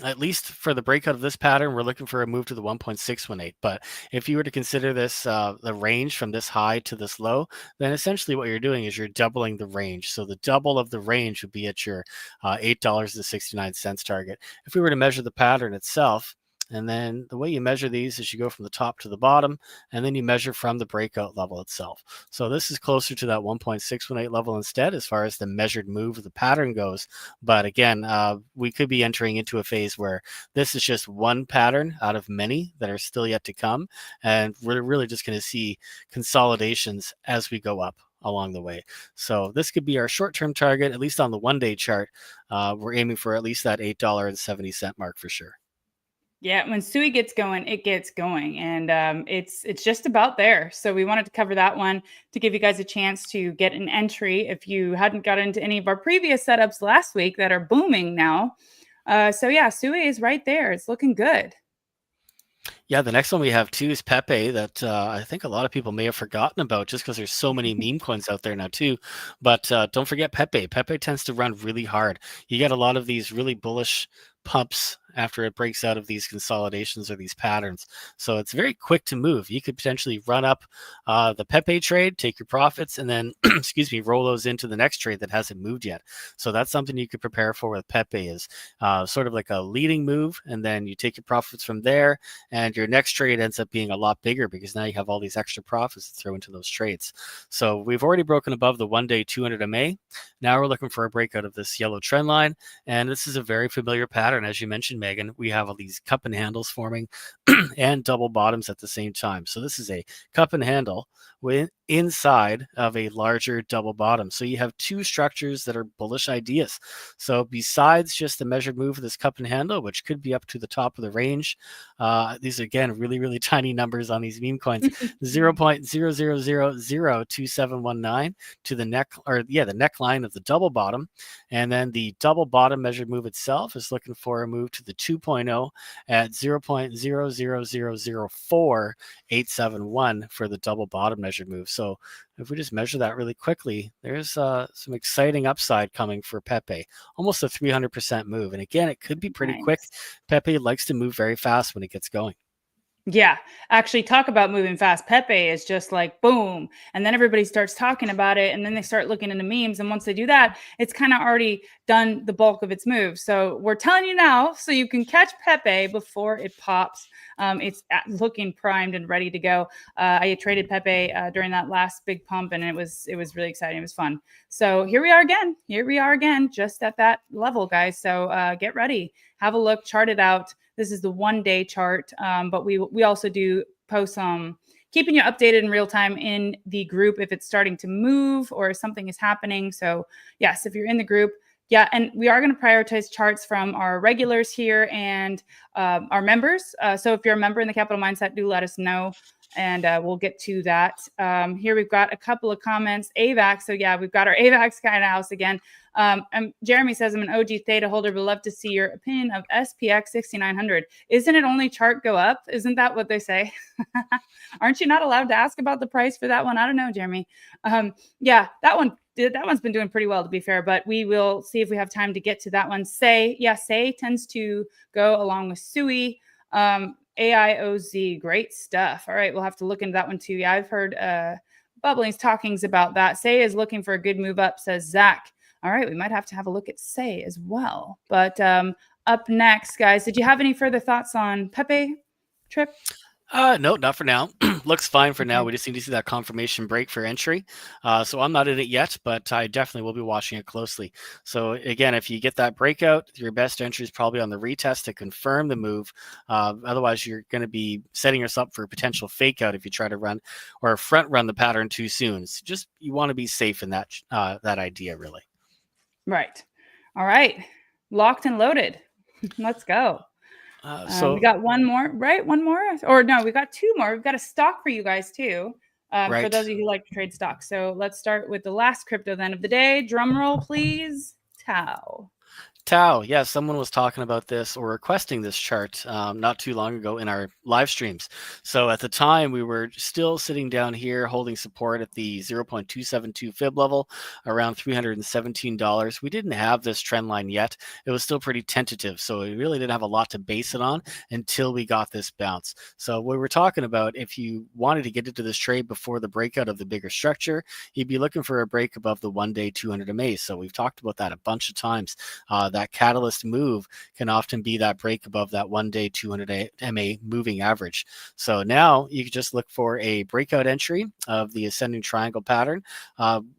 Speaker 2: at least for the breakout of this pattern. We're looking for a move to the 1.618. But if you were to consider this the range from this high to this low, then essentially what you're doing is you're doubling the range. So the double of the range would be at your $8.69 target. If we were to measure the pattern itself, and then the way you measure these is you go from the top to the bottom, and then you measure from the breakout level itself. So this is closer to that 1.618 level instead, as far as the measured move of the pattern goes. But again, we could be entering into a phase where this is just one pattern out of many that are still yet to come. And we're really just going to see consolidations as we go up along the way. So this could be our short-term target, at least on the one-day chart. We're aiming for at least that $8.70 mark for sure.
Speaker 1: Yeah, when Sui gets going, it gets going, and it's just about there. So we wanted to cover that one to give you guys a chance to get an entry if you hadn't got into any of our previous setups last week that are booming now. So yeah, Sui is right there. It's looking good.
Speaker 2: Yeah, the next one we have too is Pepe that I think a lot of people may have forgotten about just because there's so many meme coins out there now too. But don't forget Pepe. Pepe tends to run really hard. You get a lot of these really bullish pumps after it breaks out of these consolidations or these patterns. So it's very quick to move. You could potentially run up the Pepe trade, take your profits, and then, excuse me, roll those into the next trade that hasn't moved yet. So that's something you could prepare for with Pepe is sort of like a leading move, and then you take your profits from there, and your next trade ends up being a lot bigger because now you have all these extra profits to throw into those trades. So we've already broken above the one-day 200 MA. Now we're looking for a breakout of this yellow trend line, and this is a very familiar pattern. As you mentioned, Megan, we have all these cup and handles forming and double bottoms at the same time. So this is a cup and handle inside of a larger double bottom. So you have two structures that are bullish ideas. So besides just the measured move of this cup and handle, which could be up to the top of the range, these are, again, really, really tiny numbers on these meme coins, 0.00002719 to the neck, or yeah, the neckline of the double bottom. And then the double bottom measured move itself is looking for a move to the 2.0 at 0.0004,871 for the double bottom measured move. So if we just measure that really quickly, there's some exciting upside coming for Pepe, almost a 300% move. And again, it could be pretty quick. Pepe likes to move very fast when it gets going.
Speaker 1: Yeah, actually, talk about moving fast. Pepe is just like boom, and then everybody starts talking about it, and then they start looking into memes. And once they do that, it's kind of already done the bulk of its move. So we're telling you now, so you can catch Pepe before it pops. It's looking primed and ready to go. I traded Pepe during that last big pump, and it was really exciting. It was fun. So here we are again. Here we are again, just at that level, guys. So get ready, have a look, chart it out. This is the 1-day chart, but we also do post keeping you updated in real time in the group if it's starting to move or something is happening. So yes, if you're in the group, yeah, and we are going to prioritize charts from our regulars here and our members. So if you're a member in the Capital Mindset, do let us know, and we'll get to that. Here we've got a couple of comments. AVAX. So yeah, we've got our AVAX guy in the house again. Jeremy says, I'm an OG Theta holder, but love to see your opinion of SPX 6900. Isn't it only chart go up? Isn't that what they say? Aren't you not allowed to ask about the price for that one? I don't know, Jeremy. Yeah, that one's been doing pretty well, to be fair, but we will see if we have time to get to that one. Say tends to go along with Sui. AIOZ, great stuff. All right, we'll have to look into that one too. Yeah, I've heard bubblings talkings about that. Say is looking for a good move up, says Zach. All right, we might have to have a look at Say as well. But up next, guys, did you have any further thoughts on Pepe, Trip?
Speaker 2: No, not for now. Looks fine for now. We just need to see that confirmation break for entry. So I'm not in it yet, but I definitely will be watching it closely. So again, if you get that breakout, your best entry is probably on the retest to confirm the move. Otherwise, you're going to be setting yourself up for a potential fake out if you try to run or front run the pattern too soon. So just you want to be safe in that idea, really.
Speaker 1: Right. All right. Locked and loaded. Let's go. So we got one more, right? One more, or no, we got two more. We've got a stock for you guys too. For those of you who like to trade stocks. So let's start with the last crypto then of the day. Drum roll, please. Tao.
Speaker 2: Yeah, someone was talking about this or requesting this chart not too long ago in our live streams. So at the time, we were still sitting down here holding support at the 0.272 fib level, around $317. We didn't have this trend line yet. It was still pretty tentative, so we really didn't have a lot to base it on until we got this bounce. So we were talking about, if you wanted to get into this trade before the breakout of the bigger structure, you'd be looking for a break above the 1-day 200 MA. So we've talked about that a bunch of times. That catalyst move can often be that break above that 1-day 200 MA moving average. So now you can just look for a breakout entry of the ascending triangle pattern.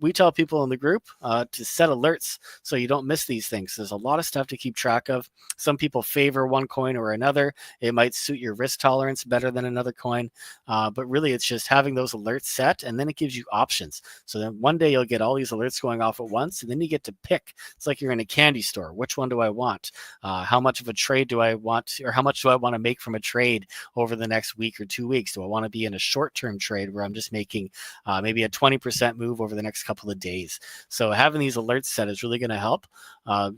Speaker 2: We tell people in the group to set alerts so you don't miss these things. There's a lot of stuff to keep track of. Some people favor one coin or another. It might suit your risk tolerance better than another coin. But really, it's just having those alerts set, and then it gives you options. So then one day you'll get all these alerts going off at once, and then you get to pick. It's like you're in a candy store. Which one do I want? How much of a trade do I want, or how much do I want to make from a trade over the next week or 2 weeks? Do I want to be in a short-term trade where I'm just making maybe a 20% move over the next couple of days? So having these alerts set is really going to help,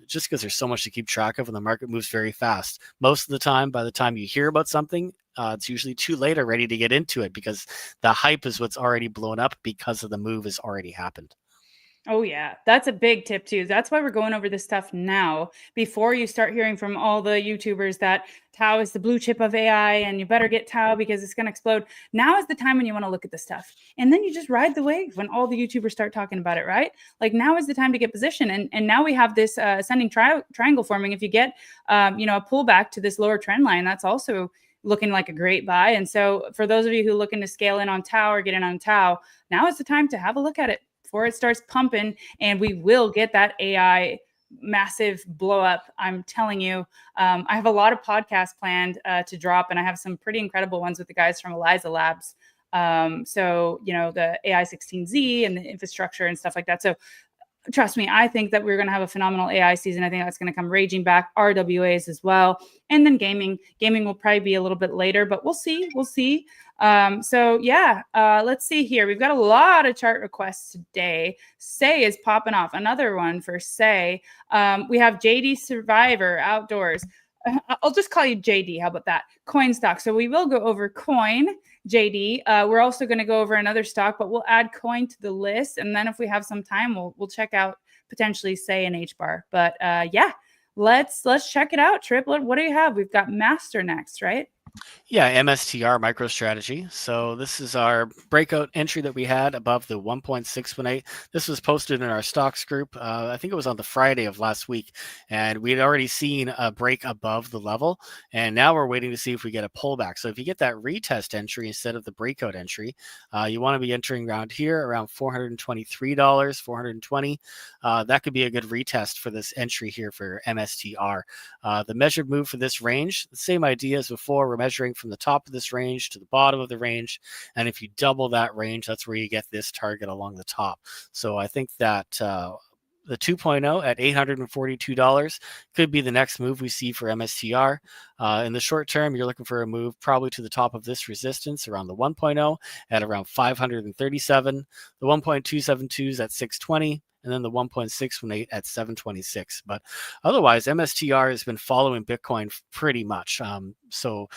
Speaker 2: just because there's so much to keep track of and the market moves very fast. Most of the time, by the time you hear about something, it's usually too late already to get into it, because the hype is what's already blown up because of the move has already happened.
Speaker 1: Oh, yeah. That's a big tip, too. That's why we're going over this stuff now, before you start hearing from all the YouTubers that Tao is the blue chip of AI and you better get Tao because it's going to explode. Now is the time when you want to look at this stuff. And then you just ride the wave when all the YouTubers start talking about it, right? Like, now is the time to get position. And now we have this ascending triangle forming. If you get, a pullback to this lower trend line, that's also looking like a great buy. And so for those of you who are looking to scale in on Tao or get in on Tao, now is the time to have a look at it before it starts pumping, and we will get that AI massive blow up. I'm telling you, I have a lot of podcasts planned to drop, and I have some pretty incredible ones with the guys from Eliza Labs. So, the AI 16Z and the infrastructure and stuff like that. So trust me, I think that we're going to have a phenomenal AI season. I think that's going to come raging back. RWAs as well. And then gaming will probably be a little bit later, but we'll see. Let's see here. We've got a lot of chart requests today. Say is popping off. Another one for Say. We have JD Survivor Outdoors. I'll just call you JD. How about that? Coin stock. So we will go over coin, JD. We're also going to go over another stock, but we'll add coin to the list. And then if we have some time, we'll check out potentially Say and HBAR. But let's check it out. Triplet. What do you have? We've got Master next, right?
Speaker 2: Yeah, MSTR MicroStrategy. So this is our breakout entry that we had above the 1.618. This was posted in our stocks group. I think it was on the Friday of last week, and we had already seen a break above the level, and now we're waiting to see if we get a pullback. So if you get that retest entry instead of the breakout entry, you want to be entering around here, around $423, 420. That could be a good retest for this entry here for MSTR. The measured move for this range, the same idea as before. We're measuring from the top of this range to the bottom of the range. And if you double that range, that's where you get this target along the top. So I think that the 2.0 at $842 could be the next move we see for MSTR. In the short term, you're looking for a move probably to the top of this resistance around the 1.0 at around 537. The 1.272 is at 620. And then the 1.618 at 726. But otherwise, MSTR has been following Bitcoin pretty much. So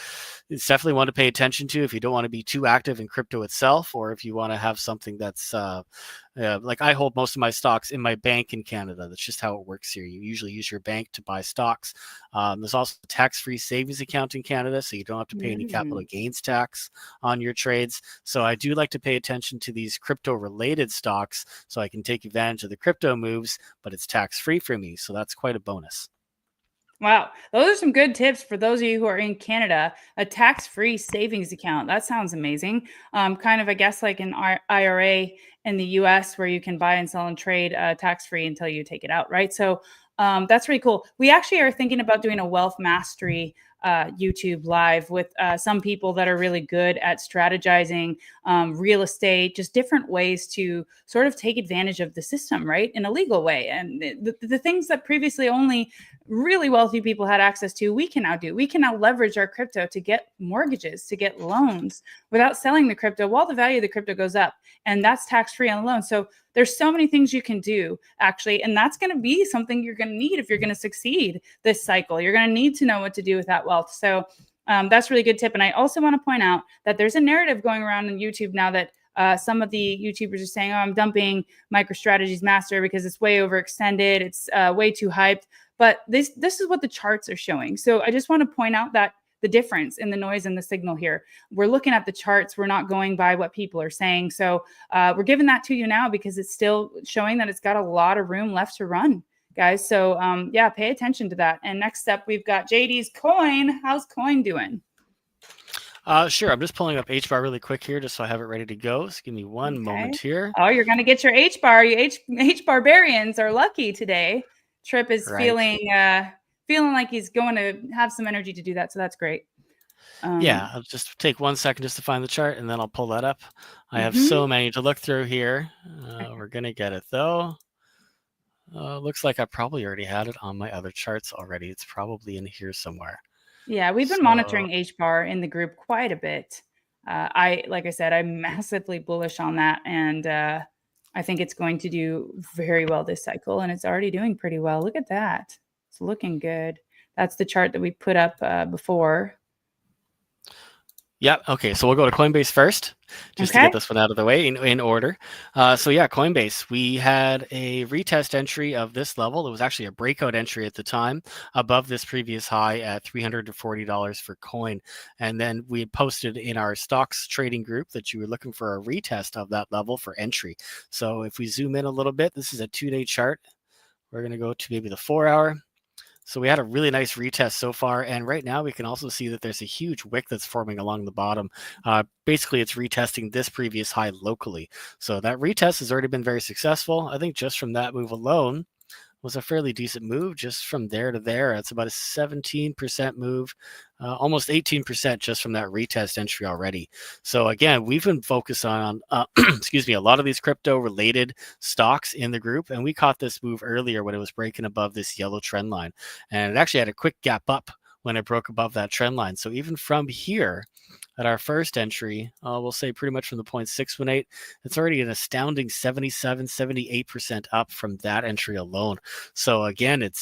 Speaker 2: it's definitely one to pay attention to if you don't want to be too active in crypto itself, or if you want to have something that's like I hold most of my stocks in my bank in Canada. That's just how it works here. You usually use your bank to buy stocks. There's also a tax-free savings account in Canada, so you don't have to pay any capital gains tax on your trades. So I do like to pay attention to these crypto-related stocks so I can take advantage of the crypto moves, but it's tax-free for me. So that's quite a bonus.
Speaker 1: Wow, those are some good tips for those of you who are in Canada. A tax-free savings account. That sounds amazing. Kind of, I guess, like an IRA in the US where you can buy and sell and trade tax-free until you take it out, right? So that's really cool. We actually are thinking about doing a wealth mastery YouTube live with some people that are really good at strategizing real estate, just different ways to sort of take advantage of the system, right? In a legal way. And the things that previously only really wealthy people had access to, we can now do. We can now leverage our crypto to get mortgages, to get loans without selling the crypto while the value of the crypto goes up. And that's tax-free on the loan. So there's so many things you can do, actually. And that's going to be something you're going to need if you're going to succeed this cycle. You're going to need to know what to do with that wealth. So that's a really good tip. And I also want to point out that there's a narrative going around on YouTube now that some of the YouTubers are saying, oh, I'm dumping MicroStrategy's master because it's way overextended. It's way too hyped. But this is what the charts are showing. So I just want to point out that the difference in the noise and the signal here. We're looking at the charts. We're not going by what people are saying. So we're giving that to you now because it's still showing that it's got a lot of room left to run, guys. So yeah, pay attention to that. And next up, we've got JD's Coin. How's Coin doing?
Speaker 2: Sure. I'm just pulling up HBAR really quick here just so I have it ready to go. So give me one moment here.
Speaker 1: Oh, you're going to get your HBAR. You HBARbarians are lucky today. Trip is feeling like he's going to have some energy to do that. So that's great.
Speaker 2: Yeah, I'll just take 1 second just to find the chart and then I'll pull that up. I have so many to look through here. We're going to get it though. Looks like I probably already had it on my other charts already. It's probably in here somewhere.
Speaker 1: Yeah, we've been monitoring HBAR in the group quite a bit. Like I said, I'm massively bullish on that. And I think it's going to do very well this cycle. And it's already doing pretty well. Look at that. It's looking good. That's the chart that we put up before.
Speaker 2: Yeah. Okay. So we'll go to Coinbase first, just to get this one out of the way in order. So yeah, Coinbase, we had a retest entry of this level. It was actually a breakout entry at the time above this previous high at $340 for coin. And then we had posted in our stocks trading group that you were looking for a retest of that level for entry. So if we zoom in a little bit, this is a 2-day chart. We're going to go to maybe the 4-hour. So we had a really nice retest so far. And right now we can also see that there's a huge wick that's forming along the bottom. Basically, it's retesting this previous high locally. So that retest has already been very successful. I think just from that move alone was a fairly decent move. Just from there to there, it's about a 17% move, almost 18% just from that retest entry already. So again, we've been focused on excuse me, a lot of these crypto related stocks in the group, and we caught this move earlier when it was breaking above this yellow trend line, and it actually had a quick gap up when it broke above that trend line. So even from here at our first entry, we'll say pretty much from the 0.618, it's already an astounding 77-78% up from that entry alone. So again, it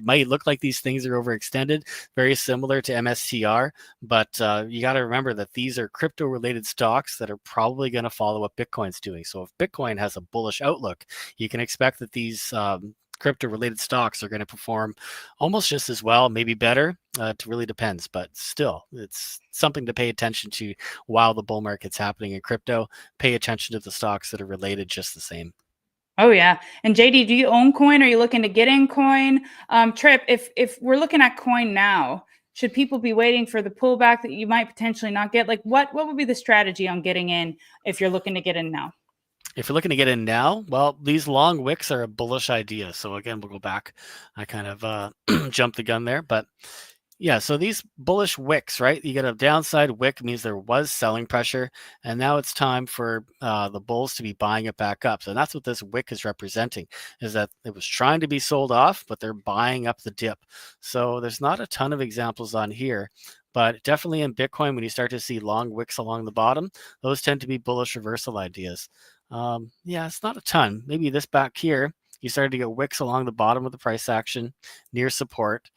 Speaker 2: might look like these things are overextended, very similar to MSTR, but you got to remember that these are crypto related stocks that are probably going to follow what Bitcoin's doing. So if Bitcoin has a bullish outlook, you can expect that these crypto related stocks are going to perform almost just as well, maybe better. It really depends, but still, it's something to pay attention to while the bull market's happening in crypto. Pay attention to the stocks that are related just the same.
Speaker 1: Oh yeah. And JD, do you own coin? Are you looking to get in coin? Trip, if we're looking at coin now, should people be waiting for the pullback that you might potentially not get? Like what would be the strategy on getting in if you're looking to get in now?
Speaker 2: If you're looking to get in now, well, these long wicks are a bullish idea. So again, we'll go back. I kind of jumped the gun there, but yeah, so these bullish wicks, right? You get a downside wick means there was selling pressure, and now it's time for the bulls to be buying it back up. So that's what this wick is representing, is that it was trying to be sold off, but they're buying up the dip. So there's not a ton of examples on here, but definitely in Bitcoin, when you start to see long wicks along the bottom, those tend to be bullish reversal ideas. Yeah, it's not a ton. Maybe this back here, you started to get wicks along the bottom of the price action near support.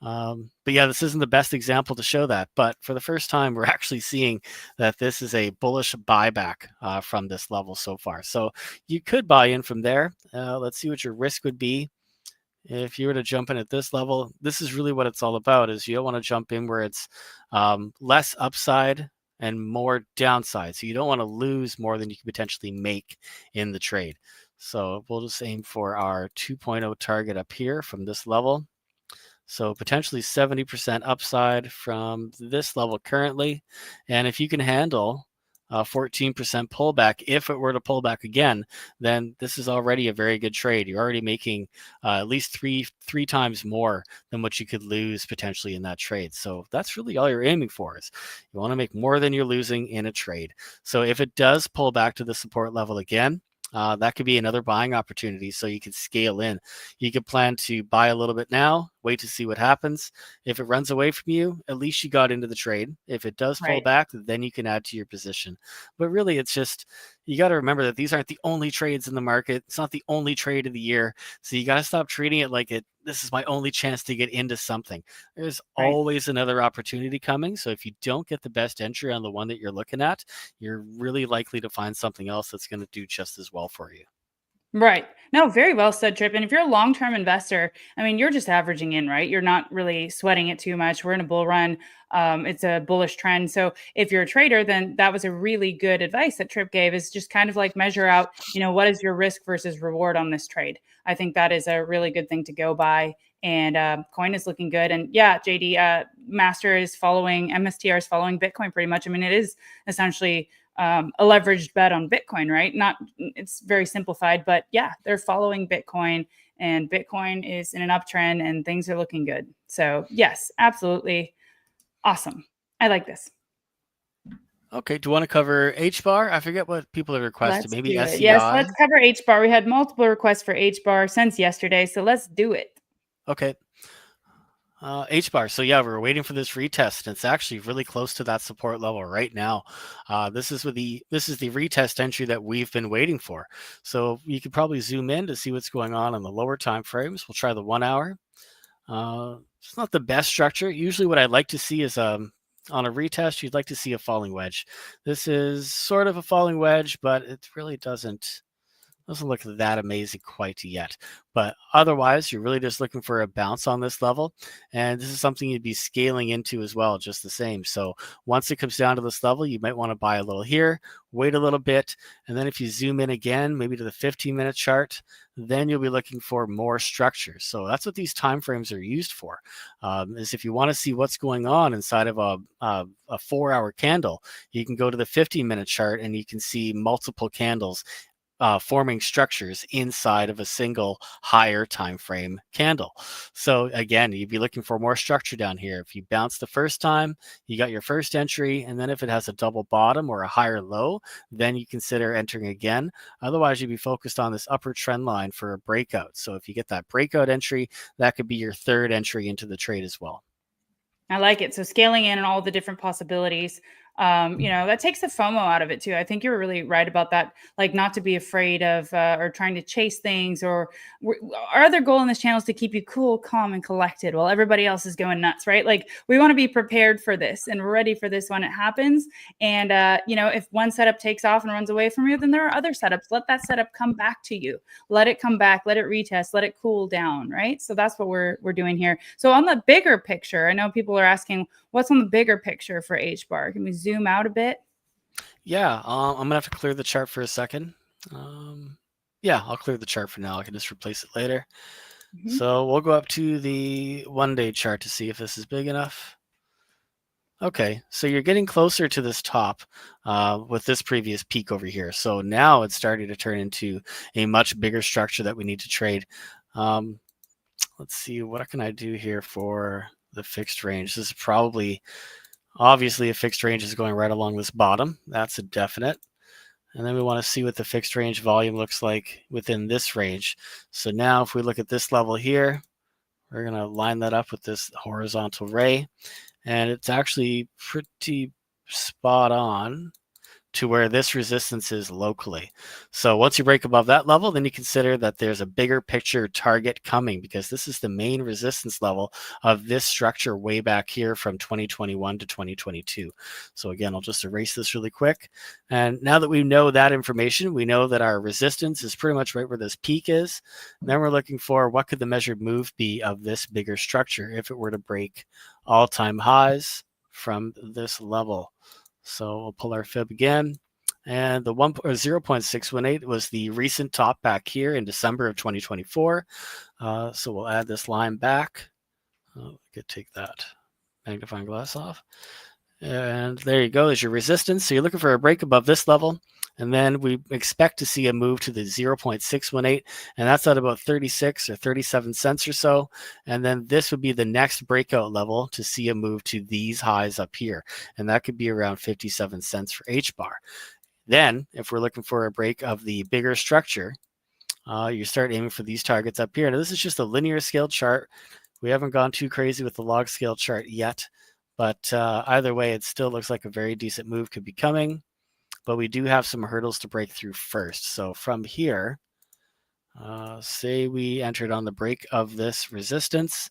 Speaker 2: But yeah, this isn't the best example to show that. But for the first time, we're actually seeing that this is a bullish buyback from this level so far. So you could buy in from there. Let's see what your risk would be. If you were to jump in at this level, this is really what it's all about, is you don't want to jump in where it's less upside and more downside. So you don't want to lose more than you can potentially make in the trade. So we'll just aim for our 2.0 target up here from this level. So potentially 70% upside from this level currently. And if you can handle a 14% pullback, if it were to pull back again, then this is already a very good trade. You're already making at least three times more than what you could lose potentially in that trade. So that's really all you're aiming for, is you want to make more than you're losing in a trade. So if it does pull back to the support level again, that could be another buying opportunity, so you could scale in. You could plan to buy a little bit now, wait to see what happens. If it runs away from you, at least you got into the trade. If it does pull back, then you can add to your position. But really, it's just, you got to remember that these aren't the only trades in the market. It's not the only trade of the year. So you got to stop treating it like this is my only chance to get into something. There's always another opportunity coming. So if you don't get the best entry on the one that you're looking at, you're really likely to find something else that's going to do just as well for you.
Speaker 1: Right. No, very well said, Trip. And if you're a long-term investor, I mean, you're just averaging in, right? You're not really sweating it too much. We're in a bull run. It's a bullish trend. So if you're a trader, then that was a really good advice that Trip gave, is just kind of like measure out, what is your risk versus reward on this trade? I think that is a really good thing to go by. And coin is looking good. And yeah, JD, Master is following, MSTR is following Bitcoin pretty much. I mean, it is essentially a leveraged bet on Bitcoin, right? It's very simplified, but yeah, they're following Bitcoin, and Bitcoin is in an uptrend and things are looking good. So yes, absolutely. Awesome. I like this.
Speaker 2: Okay. Do you want to cover HBAR? I forget what people have requested. Maybe SEI?
Speaker 1: Yes, let's cover HBAR. We had multiple requests for HBAR since yesterday, so let's do it.
Speaker 2: Okay. HBAR. So yeah, we're waiting for this retest. It's actually really close to that support level right now. This is the retest entry that we've been waiting for. So you could probably zoom in to see what's going on the lower time frames. We'll try the 1 hour. It's not the best structure. Usually what I'd like to see is on a retest, you'd like to see a falling wedge. This is sort of a falling wedge, but it really doesn't look that amazing quite yet. But otherwise, you're really just looking for a bounce on this level. And this is something you'd be scaling into as well, just the same. So once it comes down to this level, you might want to buy a little here, wait a little bit. And then if you zoom in again, maybe to the 15-minute chart, then you'll be looking for more structure. So that's what these time frames are used for, is if you want to see what's going on inside of a 4-hour candle, you can go to the 15-minute chart and you can see multiple candles forming structures inside of a single higher time frame candle. So again, you'd be looking for more structure down here. If you bounce the first time, you got your first entry, and then if it has a double bottom or a higher low, then you consider entering again. Otherwise, you'd be focused on this upper trend line for a breakout. So if you get that breakout entry, that could be your third entry into the trade as well.
Speaker 1: I like it. So scaling in and all the different possibilities. That takes the FOMO out of it too. I think you're really right about that, like not to be afraid of or trying to chase things. Or our other goal in this channel is to keep you cool, calm, and collected while everybody else is going nuts, right? Like we want to be prepared for this and ready for this when it happens. And if one setup takes off and runs away from you, then there are other setups. Let that setup come back to you. Let it come back. Let it retest. Let it cool down, right? So that's what we're doing here. So on the bigger picture, I know people are asking, what's on the bigger picture for HBAR? Can we zoom out a bit?
Speaker 2: Yeah, I'm gonna have to clear the chart for a second. Yeah, I'll clear the chart for now. I can just replace it later. So we'll go up to the 1-day chart to see if this is big enough. Okay, so you're getting closer to this top with this previous peak over here. So now it's starting to turn into a much bigger structure that we need to trade. Let's see, what can I do here for the fixed range? This is probably, obviously, a fixed range is going right along this bottom. That's a definite. And then we want to see what the fixed range volume looks like within this range. So now if we look at this level here, we're going to line that up with this horizontal ray. And it's actually pretty spot on to where this resistance is locally. So once you break above that level, then you consider that there's a bigger picture target coming, because this is the main resistance level of this structure way back here from 2021 to 2022. So again, I'll just erase this really quick. And now that we know that information, we know that our resistance is pretty much right where this peak is. And then we're looking for what could the measured move be of this bigger structure if it were to break all-time highs from this level. So we'll pull our fib again. And the 0.618 was the recent top back here in December of 2024. So we'll add this line back. We could take that magnifying glass off. And there you go, there's your resistance. So you're looking for a break above this level. And then we expect to see a move to the 0.618, and that's at about 36 or 37 cents or so. And then this would be the next breakout level to see a move to these highs up here. And that could be around 57 cents for HBAR. Then if we're looking for a break of the bigger structure, you start aiming for these targets up here. Now this is just a linear scale chart. We haven't gone too crazy with the log scale chart yet, but either way, it still looks like a very decent move could be coming. But we do have some hurdles to break through first. So from here, say we entered on the break of this resistance,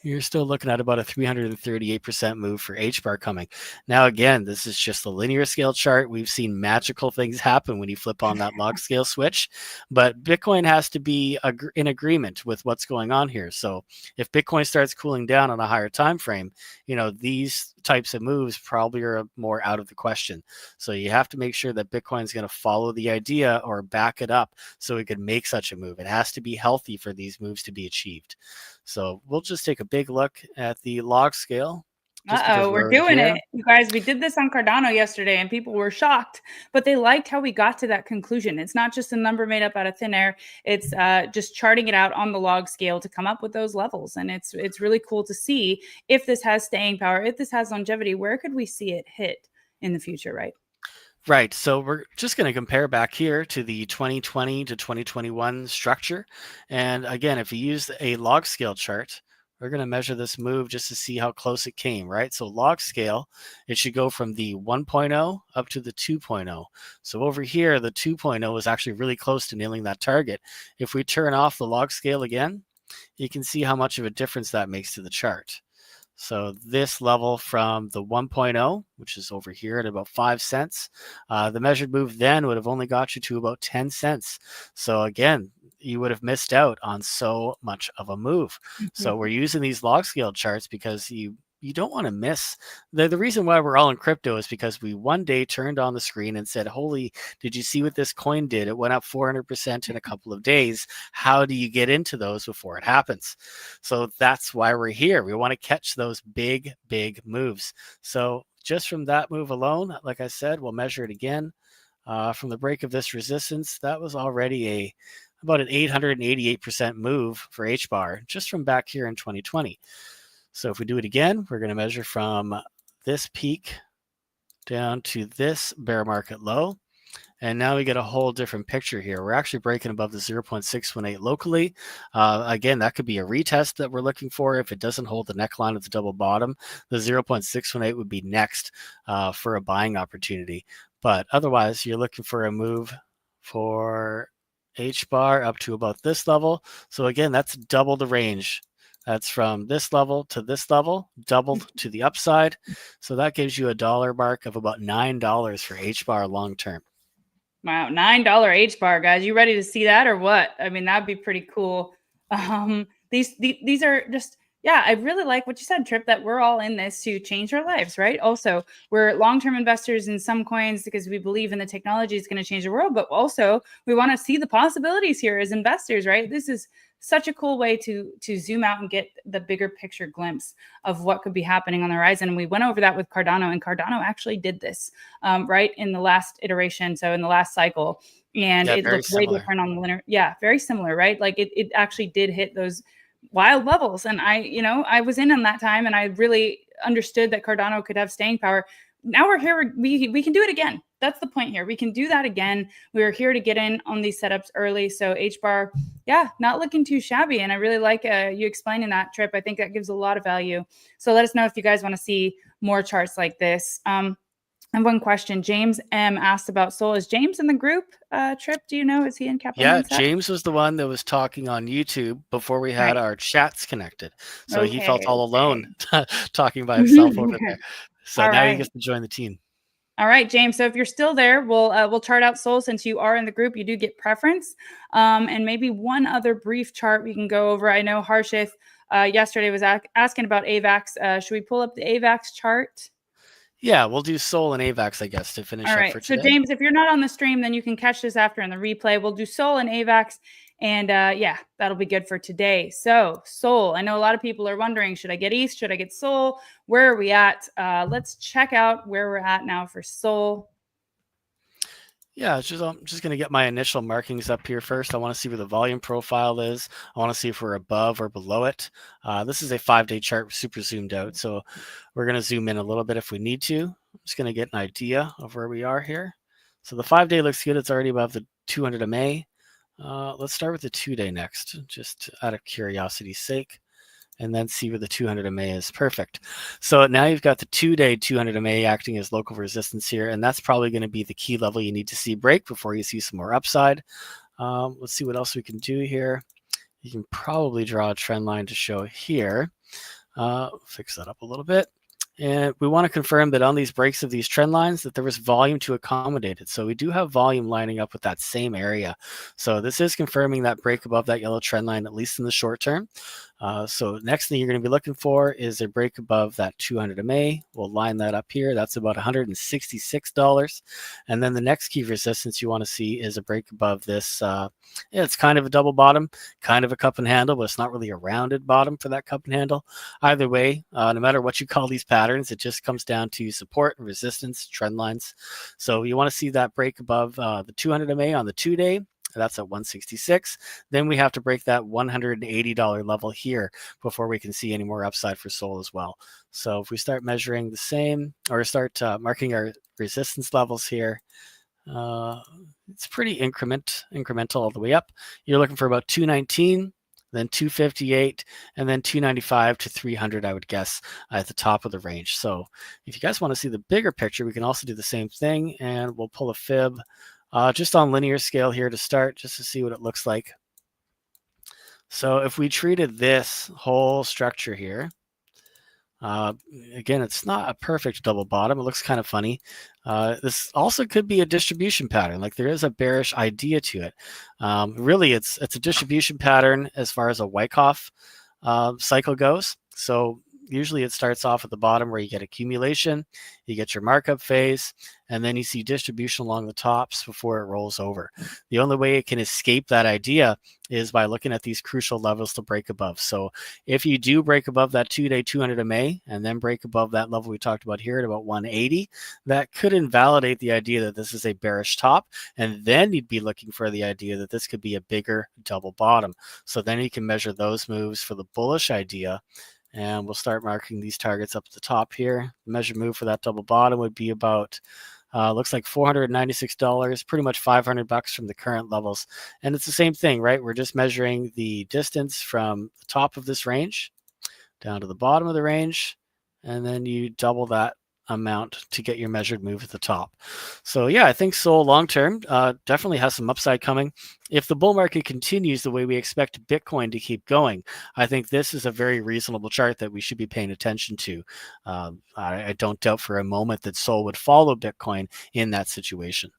Speaker 2: you're still looking at about a 338% move for HBAR coming. Now, again, this is just a linear scale chart. We've seen magical things happen when you flip on that log scale switch, but Bitcoin has to be in agreement with what's going on here. So if Bitcoin starts cooling down on a higher time frame, these types of moves probably are more out of the question. So you have to make sure that Bitcoin is going to follow the idea or back it up so it can make such a move. It has to be healthy for these moves to be achieved. So we'll just take a big look at the log scale.
Speaker 1: We're doing it. You guys, we did this on Cardano yesterday and people were shocked, but they liked how we got to that conclusion. It's not just a number made up out of thin air. It's just charting it out on the log scale to come up with those levels. And it's really cool to see if this has staying power, if this has longevity, where could we see it hit in the future, right?
Speaker 2: Right. So we're just going to compare back here to the 2020 to 2021 structure. And again, if you use a log scale chart, we're going to measure this move just to see how close it came, right? So log scale, it should go from the 1.0 up to the 2.0. So over here, the 2.0 is actually really close to nailing that target. If we turn off the log scale again, you can see how much of a difference that makes to the chart. So this level from the 1.0, which is over here at about 5 cents, the measured move then would have only got you to about 10 cents. So again, you would have missed out on so much of a move. So we're using these log scale charts because you don't want to miss. The reason why we're all in crypto is because we one day turned on the screen and said, holy, did you see what this coin did? It went up 400% in a couple of days. How do you get into those before it happens? So that's why we're here. We want to catch those big, big moves. So just from that move alone, like I said, we'll measure it again. From the break of this resistance, that was already about an 888% move for HBAR just from back here in 2020. So if we do it again, we're going to measure from this peak down to this bear market low. And now we get a whole different picture here. We're actually breaking above the 0.618 locally. Again, that could be a retest that we're looking for. If it doesn't hold the neckline at the double bottom, the 0.618 would be next for a buying opportunity. But otherwise, you're looking for a move for HBAR up to about this level. So again, that's double the range. That's from this level to this level, doubled to the upside. So that gives you a dollar mark of about $9 for HBAR long term.
Speaker 1: Wow, $9 HBAR, guys. You ready to see that or what? I mean, that'd be pretty cool. These are just, yeah, I really like what you said, Trip, that we're all in this to change our lives, right? Also, we're long-term investors in some coins because we believe in the technology is going to change the world, but also we want to see the possibilities here as investors, right? This is such a cool way to zoom out and get the bigger picture glimpse of what could be happening on the horizon. And we went over that with Cardano, and Cardano actually did this right in the last iteration, so in the last cycle, and
Speaker 2: Yeah,
Speaker 1: it
Speaker 2: very
Speaker 1: looked way
Speaker 2: similar.
Speaker 1: different on the linear. Yeah, very similar, right? Like it actually did hit those wild levels, and I was in on that time, and I really understood that Cardano could have staying power. Now we're here. We can do it again. That's the point here. We can do that again. We are here to get in on these setups early. So HBAR, yeah, not looking too shabby. And I really like you explaining that, Trip. I think that gives a lot of value. So let us know if you guys want to see more charts like this. And one question, James M asked about Sol. Is James in the group, Trip? Do you know? Is he in Capital
Speaker 2: Yeah,
Speaker 1: Mindset?
Speaker 2: James was the one that was talking on YouTube before we had
Speaker 1: Right.
Speaker 2: our chats connected. So he felt
Speaker 1: Okay.
Speaker 2: all alone talking by himself over there. So
Speaker 1: All
Speaker 2: now he
Speaker 1: right.
Speaker 2: gets to join the team.
Speaker 1: All right, James. So if you're still there, we'll chart out Sol since you are in the group. You do get preference, and maybe one other brief chart we can go over. I know Harshith yesterday was asking about AVAX. Should we pull up the AVAX chart?
Speaker 2: Yeah, we'll do Sol and AVAX, I guess, to finish
Speaker 1: All
Speaker 2: up
Speaker 1: right.
Speaker 2: for
Speaker 1: So
Speaker 2: today.
Speaker 1: James, if you're not on the stream, then you can catch this after in the replay. We'll do Sol and AVAX, and yeah, that'll be good for today. So Sol, I know a lot of people are wondering, should I get ETH? Should I get Sol? Where are we at? Let's check out where we're at now for Sol.
Speaker 2: Yeah, I'm just going to get my initial markings up here first. I want to see where the volume profile is. I want to see if we're above or below it. This is a 5-day chart, super zoomed out. So we're going to zoom in a little bit if we need to. I'm just going to get an idea of where we are here. So the 5-day looks good. It's already above the 200 MA. Let's start with the 2-day next, just out of curiosity's sake, and then see where the 200 MA is. Perfect. So now you've got the 2-day 200 MA acting as local resistance here, and that's probably going to be the key level you need to see break before you see some more upside. Let's see what else we can do here. You can probably draw a trend line to show here. Fix that up a little bit. And we want to confirm that on these breaks of these trend lines that there was volume to accommodate it. So we do have volume lining up with that same area. So this is confirming that break above that yellow trend line, at least in the short term. So next thing you're going to be looking for is a break above that 200 MA. We'll line that up here. That's about $166. And then the next key resistance you want to see is a break above this. It's kind of a double bottom, kind of a cup and handle, but it's not really a rounded bottom for that cup and handle. Either way, no matter what you call these patterns, it just comes down to support and resistance trend lines. So you want to see that break above the 200 MA on the 2-day. That's at 166. Then we have to break that $180 level here before we can see any more upside for Sol as well. So if we start measuring the same, or start marking our resistance levels here, it's pretty incremental all the way up. You're looking for about 219, then 258, and then 295 to 300, I would guess, at the top of the range. So if you guys want to see the bigger picture, we can also do the same thing, and we'll pull a fib just on linear scale here to start, just to see what it looks like. So if we treated this whole structure here, again, it's not a perfect double bottom. It looks kind of funny. This also could be a distribution pattern. Like there is a bearish idea to it. Really, it's a distribution pattern as far as a Wyckoff cycle goes. So usually it starts off at the bottom where you get accumulation, you get your markup phase, and then you see distribution along the tops before it rolls over. The only way it can escape that idea is by looking at these crucial levels to break above. So if you do break above that 2-day 200 MA and then break above that level we talked about here at about 180, that could invalidate the idea that this is a bearish top. And then you'd be looking for the idea that this could be a bigger double bottom. So then you can measure those moves for the bullish idea. And we'll start marking these targets up at the top here. The measured move for that double bottom would be about Looks like $496, pretty much $500 from the current levels. And it's the same thing, right? We're just measuring the distance from the top of this range down to the bottom of the range, and then you double that amount to get your measured move at the top. So yeah, I think Sol long term definitely has some upside coming. If the bull market continues the way we expect Bitcoin to keep going, I think this is a very reasonable chart that we should be paying attention to. I don't doubt for a moment that Sol would follow Bitcoin in that situation.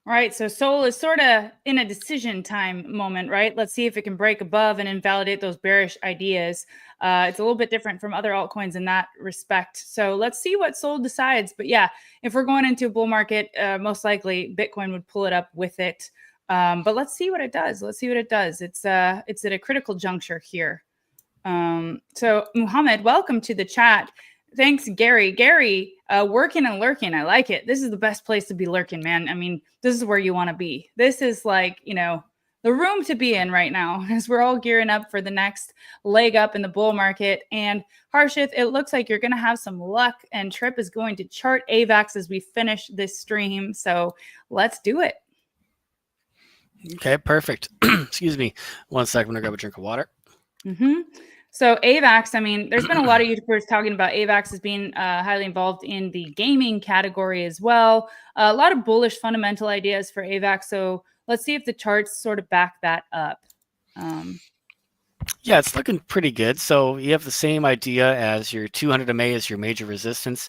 Speaker 1: Right. So Sol is sort of in a decision time moment, right? Let's see if it can break above and invalidate those bearish ideas. It's a little bit different from other altcoins in that respect. So let's see what Sol decides. But yeah, if we're going into a bull market, most likely Bitcoin would pull it up with it. But let's see what it does. Let's see what it does. It's at a critical juncture here. So Muhammad, welcome to the chat. Thanks, Gary. Gary, working and lurking. I like it. This is the best place to be lurking, man. I mean, this is where you want to be. This is like, the room to be in right now as we're all gearing up for the next leg up in the bull market. And Harshith, it looks like you're going to have some luck, and Trip is going to chart AVAX as we finish this stream. So let's do it.
Speaker 2: Okay, perfect. Excuse me. 1 second. I'm going to grab a drink of water.
Speaker 1: So AVAX, I mean, there's been a lot of YouTubers talking about AVAX as being highly involved in the gaming category as well. A lot of bullish fundamental ideas for AVAX. So let's see if the charts sort of back that up.
Speaker 2: Yeah, it's looking pretty good. So you have the same idea as your 200 MA as your major resistance.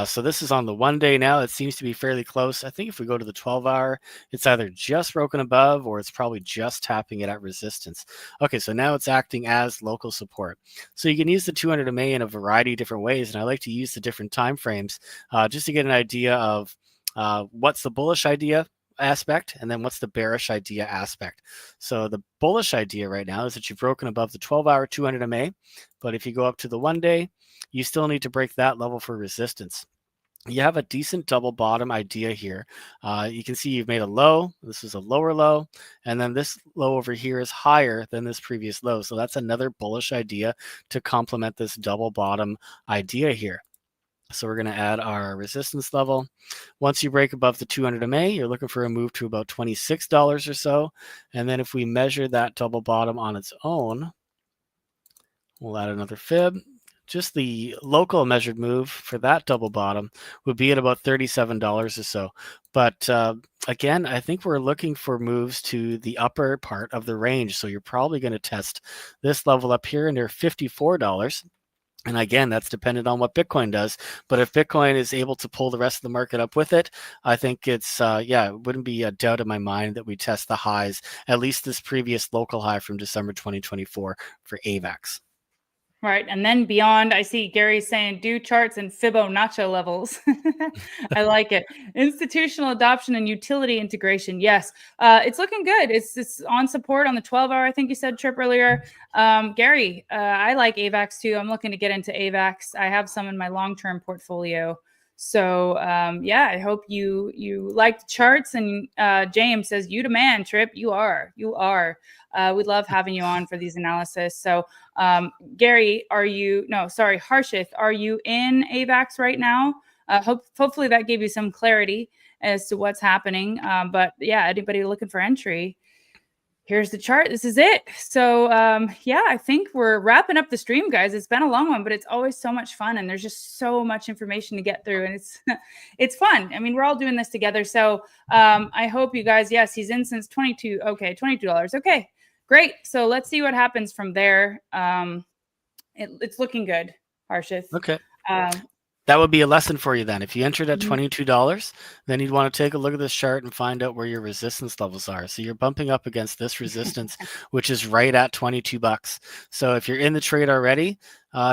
Speaker 2: So this is on the 1 day now. It seems to be fairly close. I think if we go to the 12-hour, it's either just broken above or it's probably just tapping it at resistance. Okay, so now it's acting as local support. So you can use the 200 MA in a variety of different ways, and I like to use the different time frames just to get an idea of what's the bullish idea aspect, and then what's the bearish idea aspect. So the bullish idea right now is that you've broken above the 12-hour 200 MA, but if you go up to the 1 day, you still need to break that level for resistance. You have a decent double bottom idea here. You can see you've made a low. This is a lower low, and then this low over here is higher than this previous low. So that's another bullish idea to complement this double bottom idea here. So we're going to add our resistance level. Once you break above the 200 MA, you're looking for a move to about $26 or so. And then if we measure that double bottom on its own, we'll add another fib. Just the local measured move for that double bottom would be at about $37 or so. But again, I think we're looking for moves to the upper part of the range. So you're probably going to test this level up here near $54. And again, that's dependent on what Bitcoin does. But if Bitcoin is able to pull the rest of the market up with it, I think it's, it wouldn't be a doubt in my mind that we test the highs, at least this previous local high from December 2024 for AVAX.
Speaker 1: Right. And then beyond, I see Gary saying do charts and Fibonacci levels. I like it. Institutional adoption and utility integration. Yes. It's looking good. It's on support on the 12-hour. I think you said, Trip, earlier. Gary, I like AVAX too. I'm looking to get into AVAX. I have some in my long-term portfolio. So I hope you like the charts. And James says, you demand, Trip. You are. We'd love having you on for these analysis. So Gary, Harshith, are you in AVAX right now? Hopefully that gave you some clarity as to what's happening. But yeah, anybody looking for entry, here's the chart. This is it. So I think we're wrapping up the stream, guys. It's been a long one, but it's always so much fun, and there's just so much information to get through, and it's fun. I mean, we're all doing this together. So I hope you guys, yes, he's in since 22. Okay, $22. Okay, great. So let's see what happens from there. It's looking good, Harshith.
Speaker 2: Okay. That would be a lesson for you then. If you entered at $22, then you'd want to take a look at this chart and find out where your resistance levels are. So you're bumping up against this resistance, which is right at $22. So if you're in the trade already,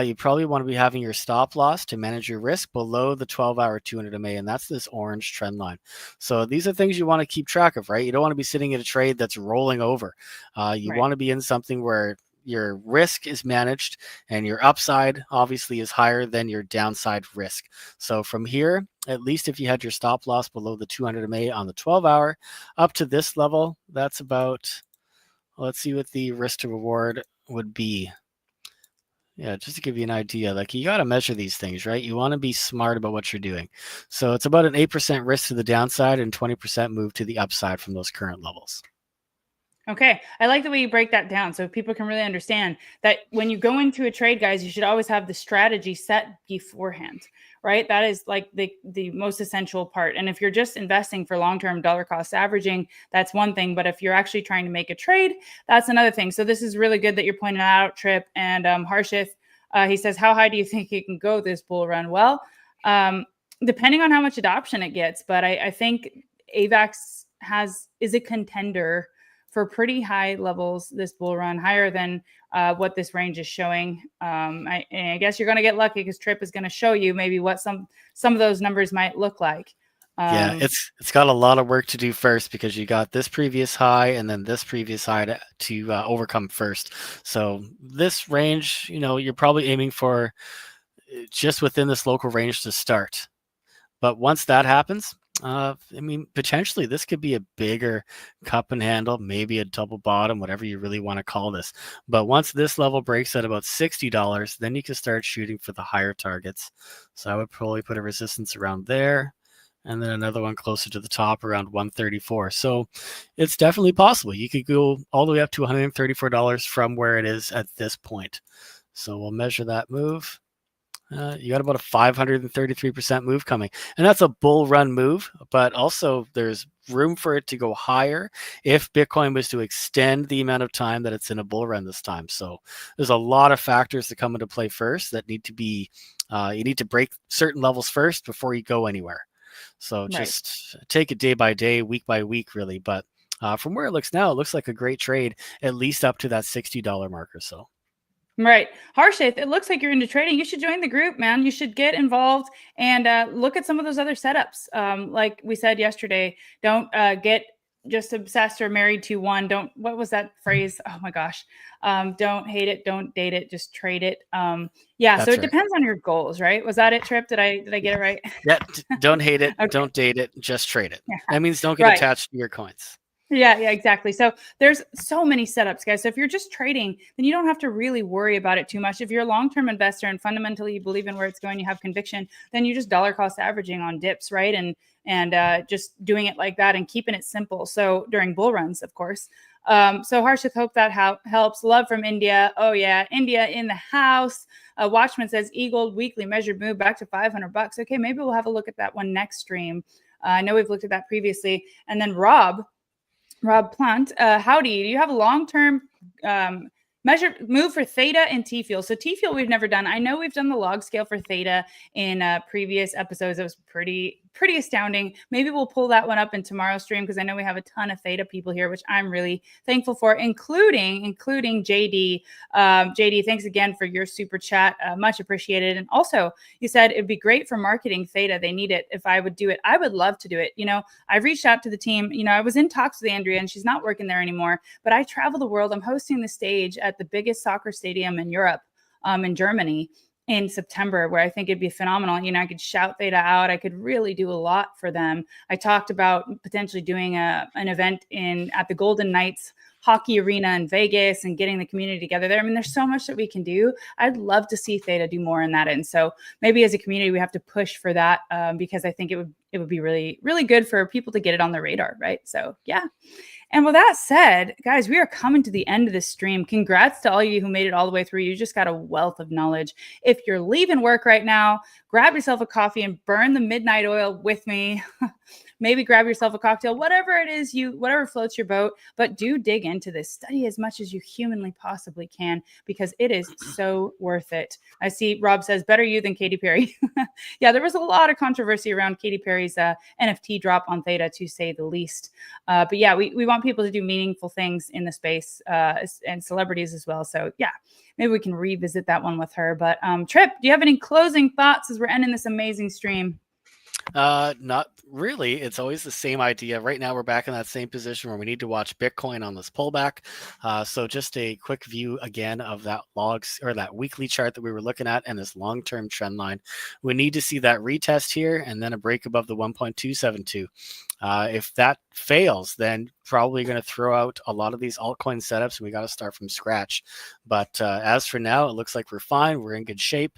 Speaker 2: you probably want to be having your stop loss to manage your risk below the 12-hour 200 MA, and that's this orange trend line. So these are things you want to keep track of, right? You don't want to be sitting in a trade that's rolling over. You want to be in something where your risk is managed and your upside obviously is higher than your downside risk. So from here, at least if you had your stop loss below the 200 MA on the 12-hour up to this level, that's about, let's see what the risk to reward would be. Yeah, just to give you an idea, like you got to measure these things, right? You want to be smart about what you're doing. So it's about an 8% risk to the downside and 20% move to the upside from those current levels.
Speaker 1: Okay. I like the way you break that down so people can really understand that when you go into a trade, guys, you should always have the strategy set beforehand, right? That is like the most essential part. And if you're just investing for long-term dollar cost averaging, that's one thing. But if you're actually trying to make a trade, that's another thing. So this is really good that you're pointing out, Trip. And Harshith, he says, how high do you think it can go this bull run? Well, depending on how much adoption it gets, but I think AVAX is a contender for pretty high levels this bull run, higher than what this range is showing. I guess you're going to get lucky because Trip is going to show you maybe what some of those numbers might look like.
Speaker 2: Yeah, it's got a lot of work to do first because you got this previous high and then this previous high to overcome first. So this range, you're probably aiming for just within this local range to start. But once that happens, potentially this could be a bigger cup and handle, maybe a double bottom, whatever you really want to call this. But once this level breaks at about $60, then you can start shooting for the higher targets. So I would probably put a resistance around there, and then another one closer to the top around 134. So it's definitely possible. You could go all the way up to $134 from where it is at this point. So we'll measure that move. You got about a 533% move coming. And that's a bull run move, but also there's room for it to go higher if Bitcoin was to extend the amount of time that it's in a bull run this time. So there's a lot of factors that come into play first that need to be, you need to break certain levels first before you go anywhere. So just take it day by day, week by week, really. But from where it looks now, it looks like a great trade, at least up to that $60 mark or so.
Speaker 1: Right. Harshith, it looks like you're into trading. You should join the group, man. You should get involved and look at some of those other setups. Like we said yesterday, don't get just obsessed or married to one. What was that phrase? Oh my gosh. Don't hate it. Don't date it. Just trade it. Yeah.
Speaker 2: That's
Speaker 1: so it
Speaker 2: right.
Speaker 1: depends on your goals, right? Was that it, Trip? Did I get it right?
Speaker 2: Yeah. Don't hate it.
Speaker 1: Okay.
Speaker 2: Don't date it. Just trade it.
Speaker 1: Yeah.
Speaker 2: That means don't get
Speaker 1: Right.
Speaker 2: attached to your coins.
Speaker 1: Yeah, exactly. So there's so many setups, guys. So if you're just trading, then you don't have to really worry about it too much. If you're a long-term investor and fundamentally you believe in where it's going, you have conviction, then you just dollar cost averaging on dips, right? And just doing it like that and keeping it simple. So during bull runs, of course. So Harshith, hope that helps. Love from India. Oh yeah, India in the house. Watchman says Eagle weekly measured move back to $500. Okay, maybe we'll have a look at that one next stream. I know we've looked at that previously. And then Rob Plant, howdy. Do you have a long-term move for theta and T-fuel? So T-fuel we've never done. I know we've done the log scale for theta in previous episodes. It was pretty astounding. Maybe we'll pull that one up in tomorrow's stream because I know we have a ton of theta people here, which I'm really thankful for, including JD. JD, thanks again for your super chat. Much appreciated. And also, you said it'd be great for marketing theta. They need it. If I would do it, I would love to do it. I've reached out to the team. I was in talks with Andrea and she's not working there anymore, but I travel the world. I'm hosting the stage at the biggest soccer stadium in Europe, in Germany, in September, where I think it'd be phenomenal. I could shout theta out. I could really do a lot for them. I talked about potentially doing an event at the Golden Knights hockey arena in Vegas and getting the community together there. I mean, there's so much that we can do. I'd love to see theta do more in that. And so maybe as a community, we have to push for that because I think it would be really, really good for people to get it on the radar. Right. So yeah. And with that said, guys, we are coming to the end of this stream. Congrats to all of you who made it all the way through. You just got a wealth of knowledge. If you're leaving work right now, grab yourself a coffee and burn the midnight oil with me. Maybe grab yourself a cocktail, whatever it is, whatever floats your boat, but do dig into this. Study as much as you humanly possibly can because it is so worth it. I see Rob says, better you than Katy Perry. Yeah, there was a lot of controversy around Katy Perry's NFT drop on Theta, to say the least. But yeah, we want people to do meaningful things in the space and celebrities as well. So yeah, maybe we can revisit that one with her. But Trip, do you have any closing thoughts as we're ending this amazing stream?
Speaker 2: Not really. It's always the same idea. Right now, we're back in that same position where we need to watch Bitcoin on this pullback. So just a quick view again of that logs or that weekly chart that we were looking at and this long-term trend line. We need to see that retest here and then a break above the 1.272. If that fails, then probably going to throw out a lot of these altcoin setups and we got to start from scratch. But as for now, it looks like we're fine. We're in good shape.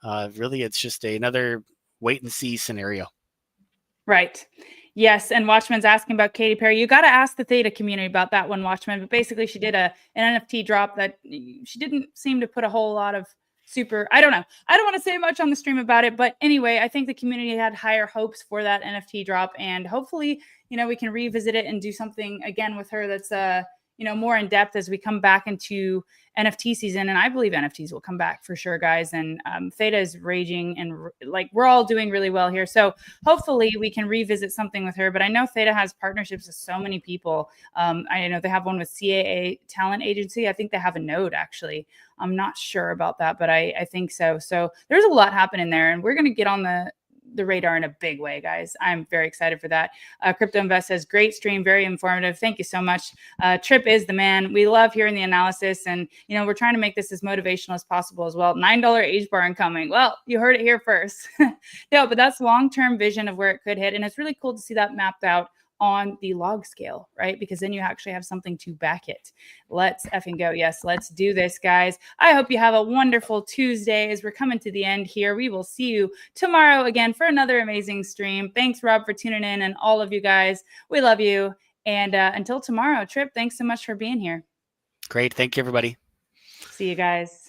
Speaker 2: Really, it's just another wait and see scenario.
Speaker 1: Right. Yes. And Watchman's asking about Katy Perry. You got to ask the Theta community about that one, Watchman. But basically, she did an NFT drop that she didn't seem to put a whole lot of super. I don't know. I don't want to say much on the stream about it. But anyway, I think the community had higher hopes for that NFT drop. And hopefully, we can revisit it and do something again with her that's more in depth as we come back into NFT season. And I believe NFTs will come back for sure, guys. And Theta is raging and we're all doing really well here. So hopefully we can revisit something with her. But I know Theta has partnerships with so many people. I know they have one with CAA Talent Agency. I think they have a node actually. I'm not sure about that, but I think so. So there's a lot happening there, and we're going to get on the radar in a big way, guys. I'm very excited for that. Crypto Invest says, great stream, very informative. Thank you so much. Trip is the man. We love hearing the analysis, and we're trying to make this as motivational as possible as well. $9 HBAR incoming. Well, you heard it here first. No, but that's long-term vision of where it could hit, and it's really cool to see that mapped out on the log scale, right? Because then you actually have something to back it. Let's effing go. Yes, let's do this, guys. I hope you have a wonderful Tuesday as we're coming to the end here. We will see you tomorrow again for another amazing stream. Thanks, Rob, for tuning in, and all of you guys. We love you. And until tomorrow, Trip, thanks so much for being here.
Speaker 2: Great. Thank you, everybody.
Speaker 1: See you guys.